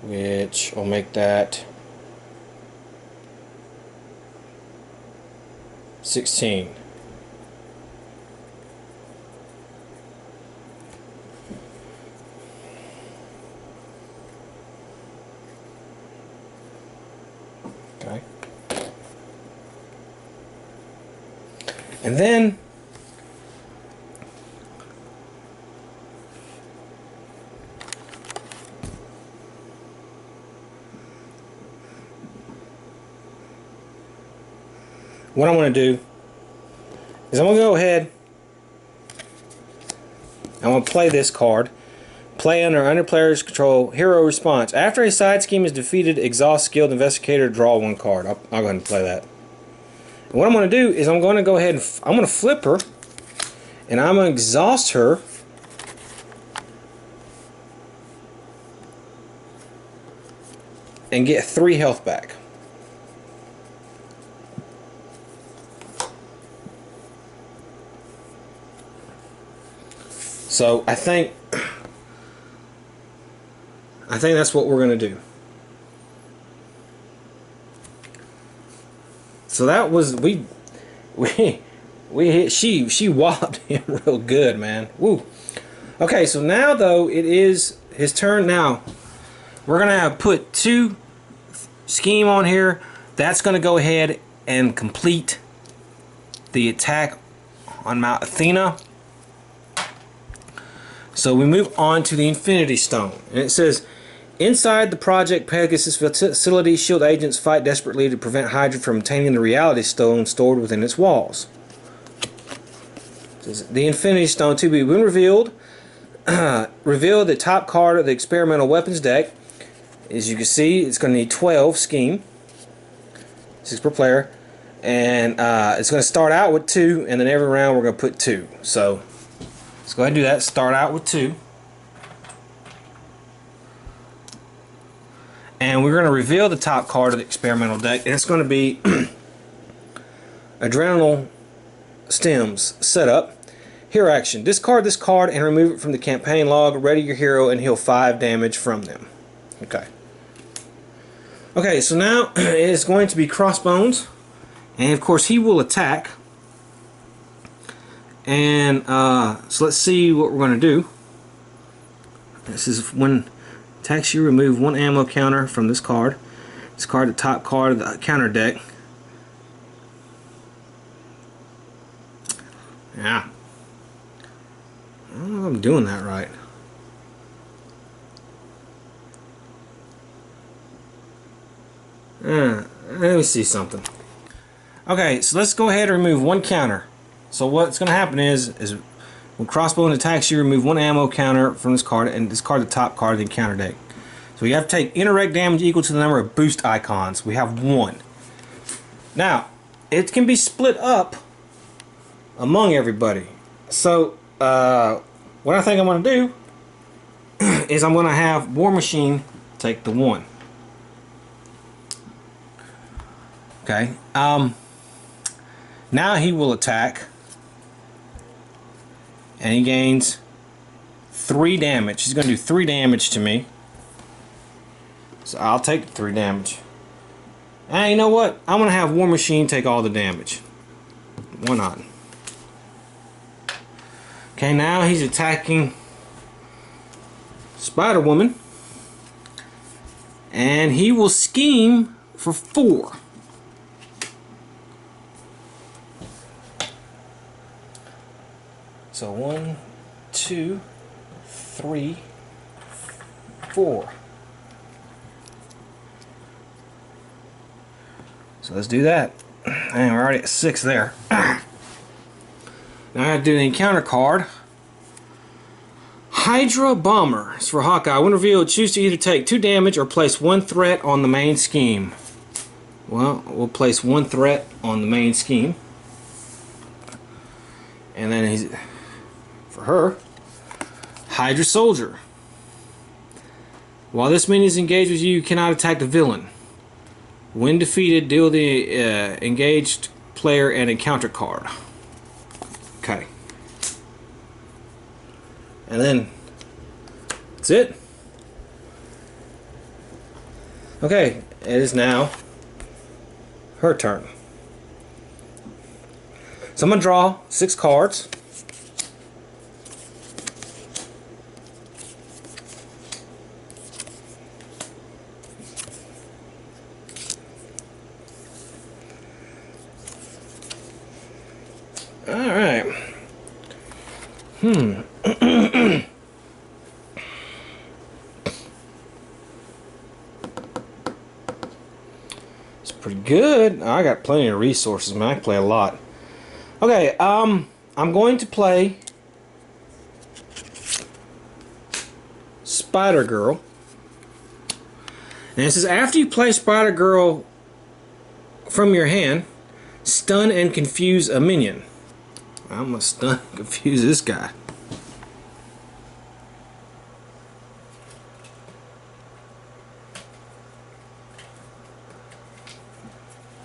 Which will make that 16. Okay. And then what I'm going to do is I'm going to go ahead, I'm going to play this card. Play under player's control, hero response. After a side scheme is defeated, exhaust skilled investigator, draw 1 card. I'll go ahead and play that. And what I'm going to do is I'm going to go ahead and I'm going to flip her, and I'm going to exhaust her. And get 3 health back. So I think that's what we're going to do. So that was we hit she whopped him real good, man. Woo. Okay, so now though it is his turn. Now we're gonna have put 2 scheme on here. That's gonna go ahead and complete the attack on Mount Athena. So we move on to the Infinity Stone, and it says, inside the Project Pegasus facility, S.H.I.E.L.D. agents fight desperately to prevent Hydra from obtaining the Reality Stone stored within its walls. It says, the Infinity Stone to be when revealed, reveal the top card of the experimental weapons deck. As you can see, it's going to need 12 scheme, 6 per player, and it's going to start out with 2, and then every round we're going to put 2. So let's go ahead and do that. Start out with 2. And we're going to reveal the top card of the experimental deck, and it's going to be Adrenal Stems Setup. Hero action. Discard this card and remove it from the campaign log. Ready your hero and heal 5 damage from them. Okay. Okay, so now it's going to be Crossbones, and of course he will attack. And so let's see what we're going to do. This is when attacks you, remove 1 ammo counter from this card. Discard the top card of the counter deck. Yeah. I don't know if I'm doing that right. Let me see something. Okay, so let's go ahead and remove 1 counter. So what's going to happen is when Crossbone attacks you, remove 1 ammo counter from this card and discard the top card of the counter deck. So you have to take indirect damage equal to the number of boost icons. We have 1. Now, it can be split up among everybody. So what I think I'm going to do is I'm going to have War Machine take the 1. Okay. Now he will attack, and he gains 3 damage. He's going to do 3 damage to me. So I'll take the 3 damage. And you know what? I'm going to have War Machine take all the damage. Why not? Okay, now he's attacking Spider-Woman. And he will scheme for 4. So 1, 2, 3, 4. So let's do that. And we're already at 6 there. Now I have to do the encounter card. Hydra Bomber. It's for Hawkeye. When revealed, choose to either take 2 damage or place 1 threat on the main scheme. Well, we'll place 1 threat on the main scheme. And then he's, for her, Hydra Soldier. While this minion is engaged with you, you cannot attack the villain. When defeated, deal the engaged player an encounter card. Okay. And then that's it. Okay, it is now her turn. So I'm going to draw 6 cards. Alright. It's pretty good. I got plenty of resources, man. I can play a lot. Okay, I'm going to play Spider-Girl. And it says after you play Spider-Girl from your hand, stun and confuse a minion. I'm gonna stun and confuse this guy.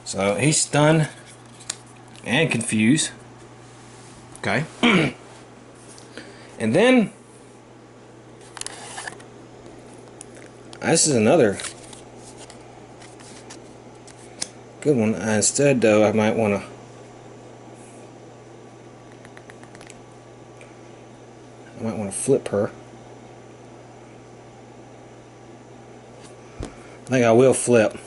So he's stunned and confused. Okay. And then this is another good one. Instead though, I might want to flip her. I think I will flip.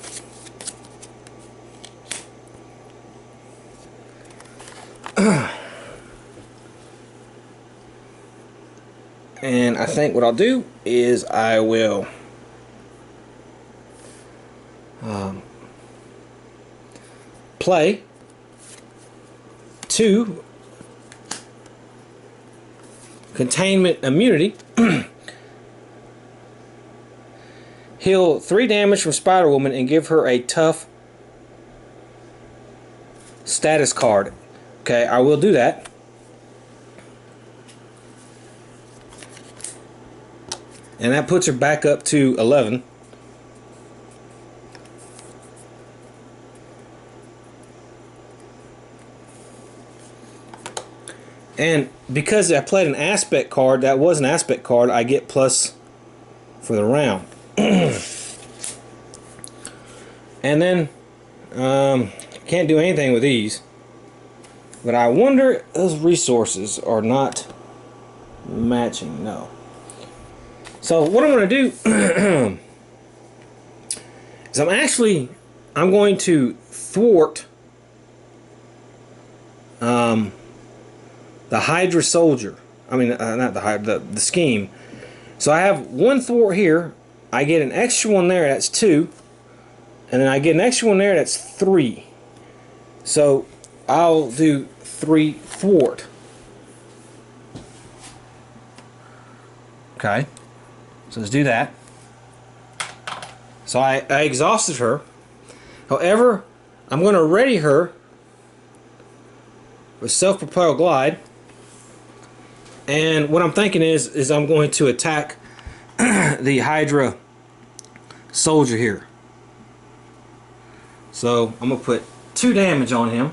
And I think what I'll do is I will play 2 containment immunity. Heal 3 damage from Spider-Woman and give her a tough status card. Okay, I will do that. And that puts her back up to 11. And because I played an aspect card, that was an aspect card, I get plus for the round. And then, can't do anything with these. But I wonder if those resources are not matching. No. So what I'm going to do is I'm going to thwart the Hydra Soldier. I mean, not the Hydra, the scheme. So I have 1 thwart here. I get an extra one there, that's 2. And then I get an extra one there, that's 3. So I'll do 3 thwart. Okay. So let's do that. So I exhausted her. However, I'm going to ready her with self-propelled glide. And what I'm thinking is I'm going to attack the Hydra Soldier here. So I'm going to put 2 damage on him.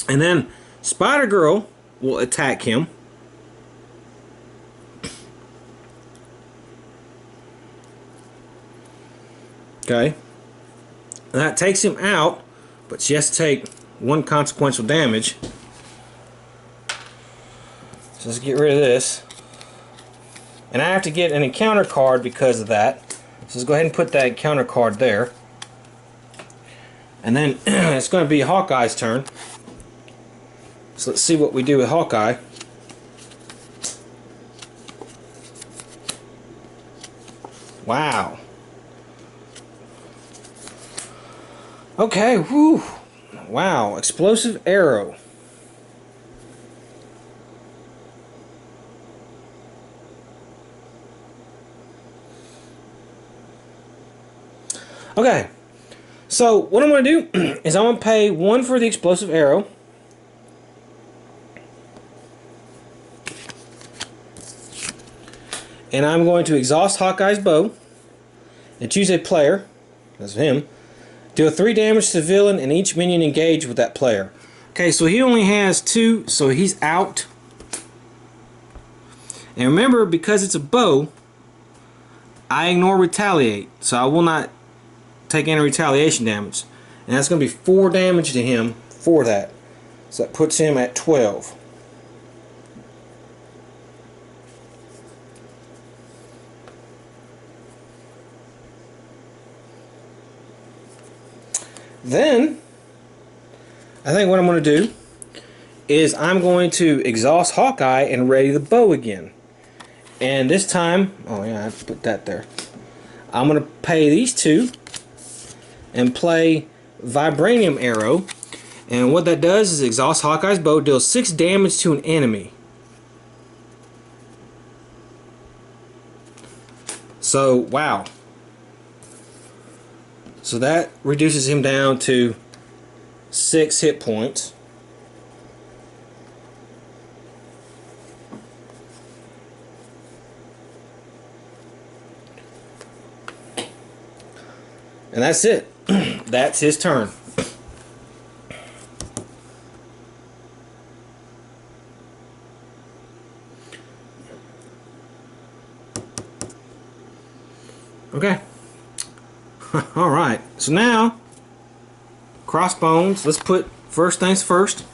And then Spider-Girl will attack him. Okay. And that takes him out, but she has to take 1 consequential damage. So let's get rid of this. And I have to get an encounter card because of that. So let's go ahead and put that encounter card there. And then it's going to be Hawkeye's turn. So let's see what we do with Hawkeye. Wow. Okay, whew. Wow, explosive arrow. Okay, so what I'm going to do is I'm going to pay 1 for the explosive arrow. And I'm going to exhaust Hawkeye's bow and choose a player, that's him, deal 3 damage to the villain and each minion engaged with that player. Okay, so he only has 2, so he's out. And remember, because it's a bow, I ignore retaliate, so I will not take any retaliation damage. And that's going to be 4 damage to him for that. So that puts him at 12. Then, I think what I'm going to do is I'm going to exhaust Hawkeye and ready the bow again. And this time, oh yeah, I have to put that there. I'm going to pay these 2 and play Vibranium Arrow. And what that does is exhaust Hawkeye's bow, deals 6 damage to an enemy. So, wow. So that reduces him down to 6 hit points. And that's it. That's his turn. Okay. Alright, so now crossbones, let's put first things first.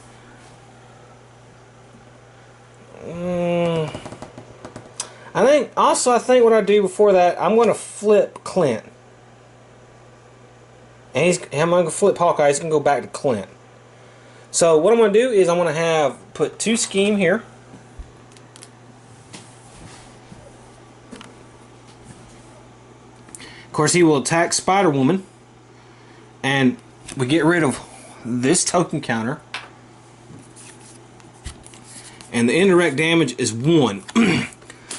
I think what I do before that, I'm going to flip Clint. And I'm going to flip Hawkeye, he's going to go back to Clint. So what I'm going to do is I'm going to put 2 scheme here. Of course, he will attack Spider-Woman, and we get rid of this token counter, and the indirect damage is 1.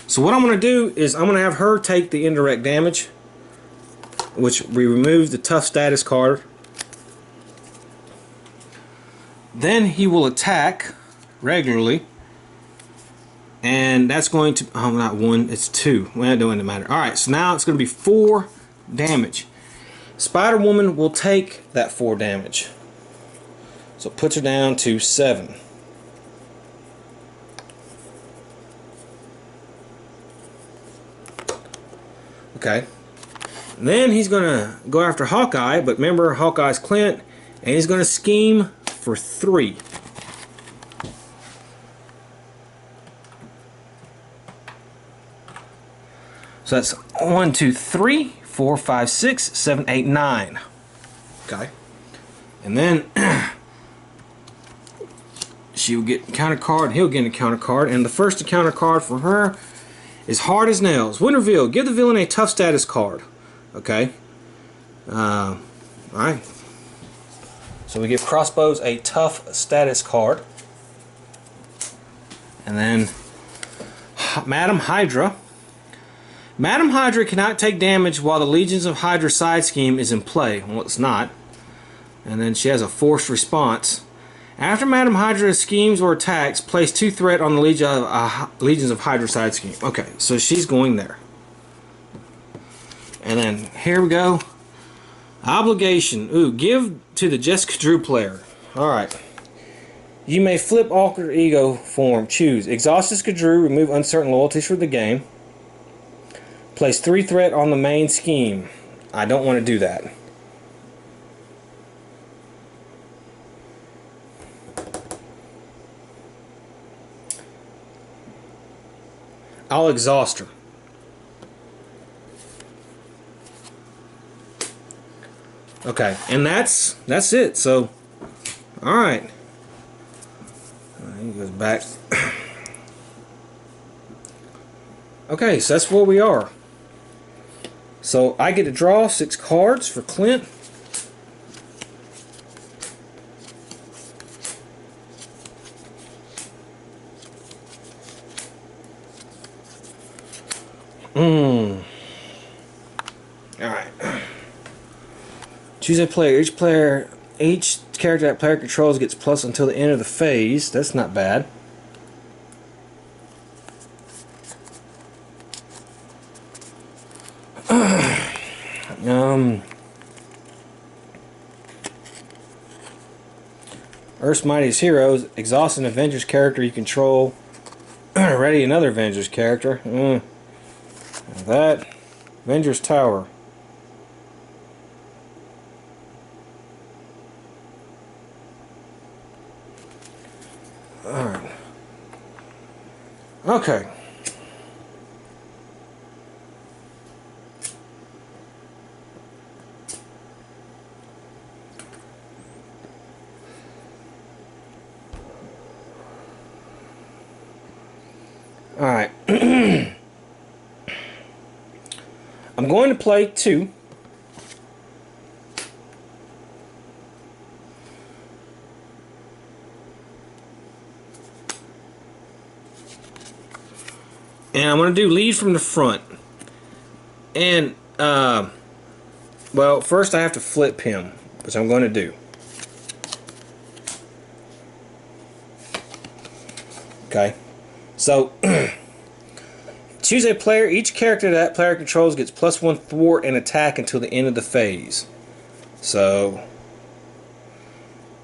So what I'm going to do is I'm going to have her take the indirect damage, which we remove the tough status card. Then he will attack regularly, and that's going to, oh, not 1, it's 2. Well, it doesn't matter. Alright, so now it's going to be 4 damage. Spider-Woman will take that 4 damage. So it puts her down to 7. Okay. And then he's going to go after Hawkeye, but remember Hawkeye's Clint, and he's going to scheme for 3. So that's 1, 2, 3, 4, 5, 6, 7, 8, 9. Okay. And then she will get a counter card, he'll get a counter card, and the first encounter card for her is Hard as Nails. When revealed, give the villain a tough status card. Okay. Alright. So we give Crossbows a tough status card. And then Madam Hydra. Madam Hydra cannot take damage while the Legions of Hydra side scheme is in play. Well, it's not. And then she has a forced response. After Madam Hydra schemes or attacks, place 2 threat on the Legions of Hydra side scheme. Okay, so she's going there. And then here we go. Obligation. Ooh, give to the Jessica Drew player. Alright. You may flip alter ego form. Choose. Exhaust Jessica Drew. Remove uncertain loyalties for the game. Place 3 threat on the main scheme. I don't want to do that. I'll exhaust her. Okay, and that's it. So, all right. He goes back. Okay, so that's where we are. So I get to draw 6 cards for Clint. Alright. Choose a player. Each character that player controls gets plus until the end of the phase. That's not bad. Earth's Mightiest Heroes. Exhaust an Avengers character you control. Ready another Avengers character. That. Avengers Tower. Alright. Okay. Alright. I'm going to play 2. And I'm going to do lead from the front. And, well, first I have to flip him, which I'm going to do. Okay. So, choose a player. Each character that player controls gets +1 thwart and attack until the end of the phase. So,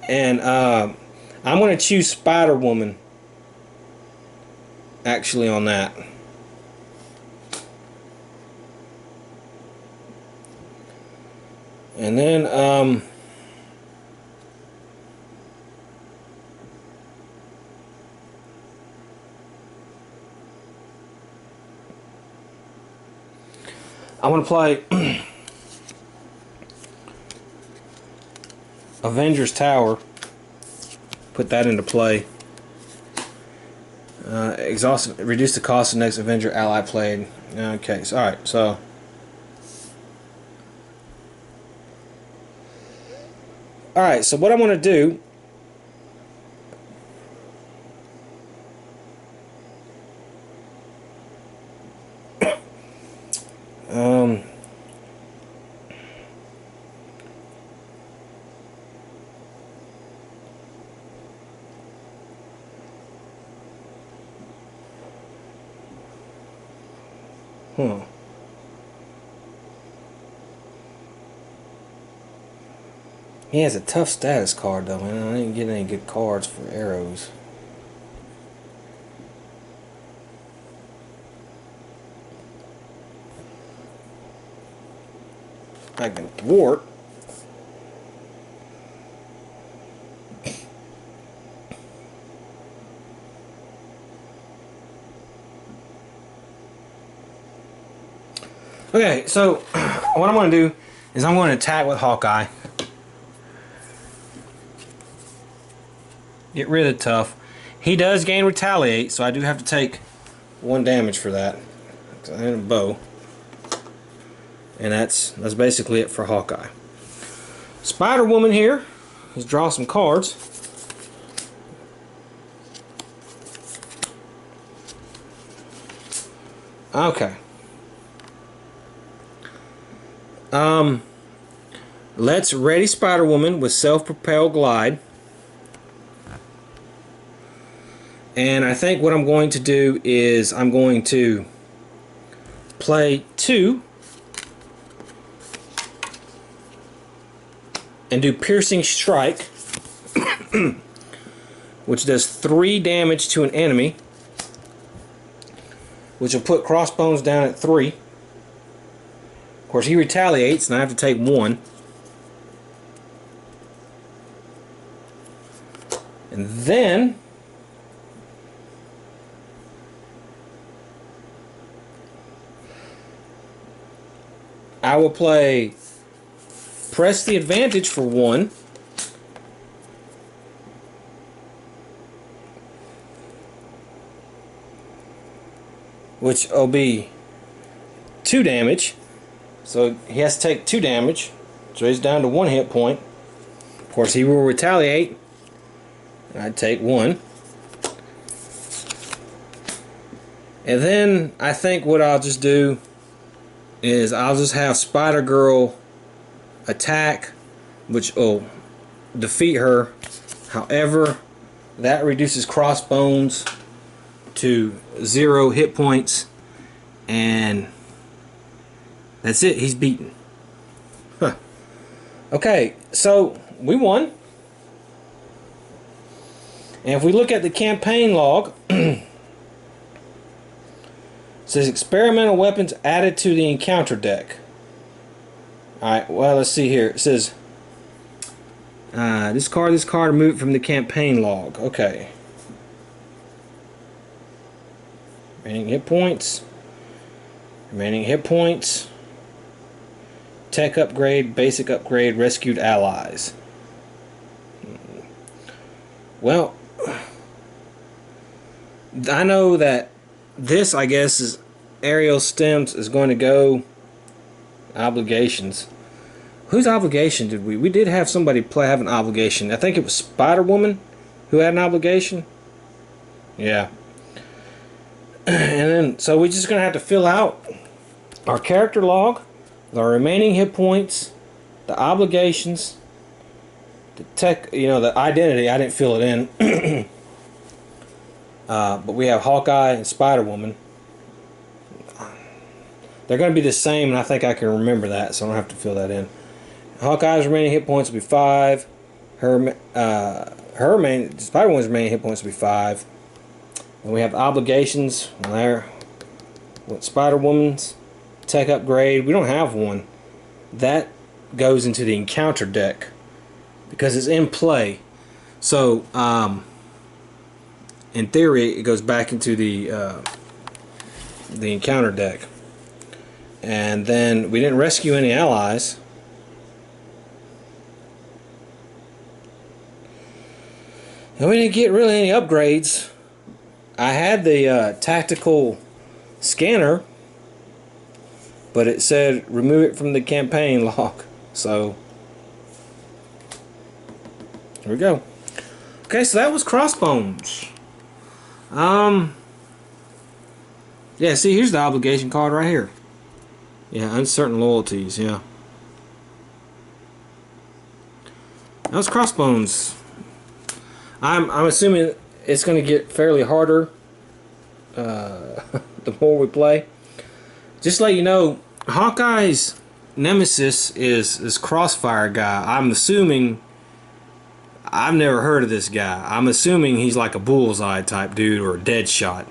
and I'm going to choose Spider-Woman actually on that. And then, I want to play Avengers Tower. Put that into play. Reduce the cost of the next Avenger ally played. Okay, so alright, so alright, so what I'm going to do he has a tough status card though, man. I didn't get any good cards for arrows. I can thwart. Okay, so what I'm going to do is I'm going to attack with Hawkeye. Get rid of tough. He does gain retaliate, so I do have to take 1 damage for that. I had a bow. And that's basically it for Hawkeye. Spider-Woman here. Let's draw some cards. Okay. Let's ready Spider-Woman with self-propelled glide. And I think what I'm going to do is I'm going to play 2 and do piercing strike, which does 3 damage to an enemy, which will put crossbones down at 3. Of course, he retaliates, and I have to take 1. And then I will play press the advantage for 1. Which will be 2 damage. So he has to take 2 damage. So he's down to 1 hit point. Of course, he will retaliate. I'd take 1. And then I think what I'll just do is I'll just have Spider Girl attack, which will defeat her. However, that reduces Crossbones to 0 hit points, and that's it. He's beaten. Huh. Okay, so we won. And if we look at the campaign log, it says experimental weapons added to the encounter deck. Alright, well, let's see here. It says this card, remove it from the campaign log. Okay. Remaining hit points. Remaining hit points. Tech upgrade, basic upgrade, rescued allies. Well, I know that this, I guess, is Ariel Stems is going to go obligations. Whose obligation did we? We did have somebody have an obligation. I think it was Spider Woman who had an obligation. Yeah. And then, so we're just going to have to fill out our character log, the remaining hit points, the obligations, the tech, the identity. I didn't fill it in. But we have Hawkeye and Spider Woman. They're going to be the same, and I think I can remember that, so I don't have to fill that in. Hawkeye's remaining hit points will be 5. Spider Woman's remaining hit points will be 5. And we have obligations there with Spider Woman's tech upgrade. We don't have one. That goes into the encounter deck because it's in play. So in theory, it goes back into the encounter deck. And then we didn't rescue any allies. And we didn't get really any upgrades. I had the tactical scanner, but it said remove it from the campaign log. So here we go. Okay, so that was Crossbones. Yeah, see, here's the obligation card right here. Yeah, uncertain loyalties, yeah. That was Crossbones. I'm assuming it's going to get fairly harder the more we play. Just to let you know, Hawkeye's nemesis is this Crossfire guy. I'm assuming, I've never heard of this guy. I'm assuming he's like a Bullseye type dude or a Deadshot.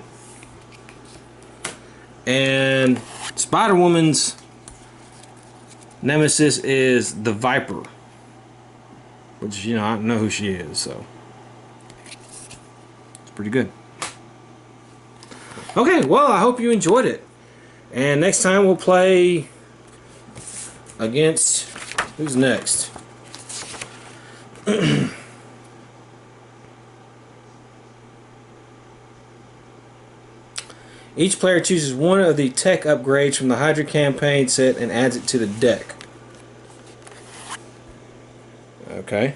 And Spider-Woman's nemesis is the Viper, which, I don't know who she is, so it's pretty good. Okay, well, I hope you enjoyed it, and next time we'll play against, who's next? Each player chooses one of the tech upgrades from the Hydra campaign set and adds it to the deck. Okay.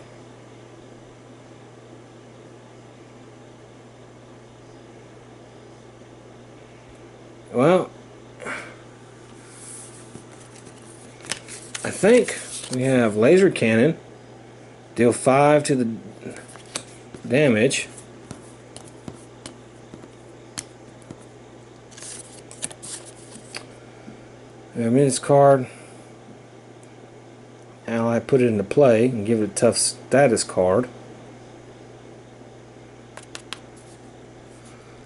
Well, I think we have laser cannon. Deal 5 to the damage. I mean, this card, ally, put it into play and give it a tough status card.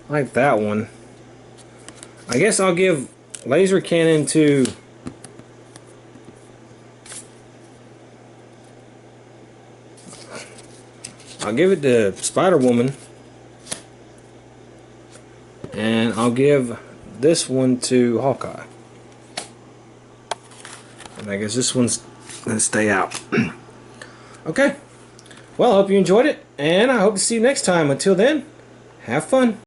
I like that one. I guess I'll give laser cannon to I'll give it to Spider-Woman. And I'll give this one to Hawkeye. And I guess this one's going to stay out. Okay. Well, I hope you enjoyed it. And I hope to see you next time. Until then, have fun.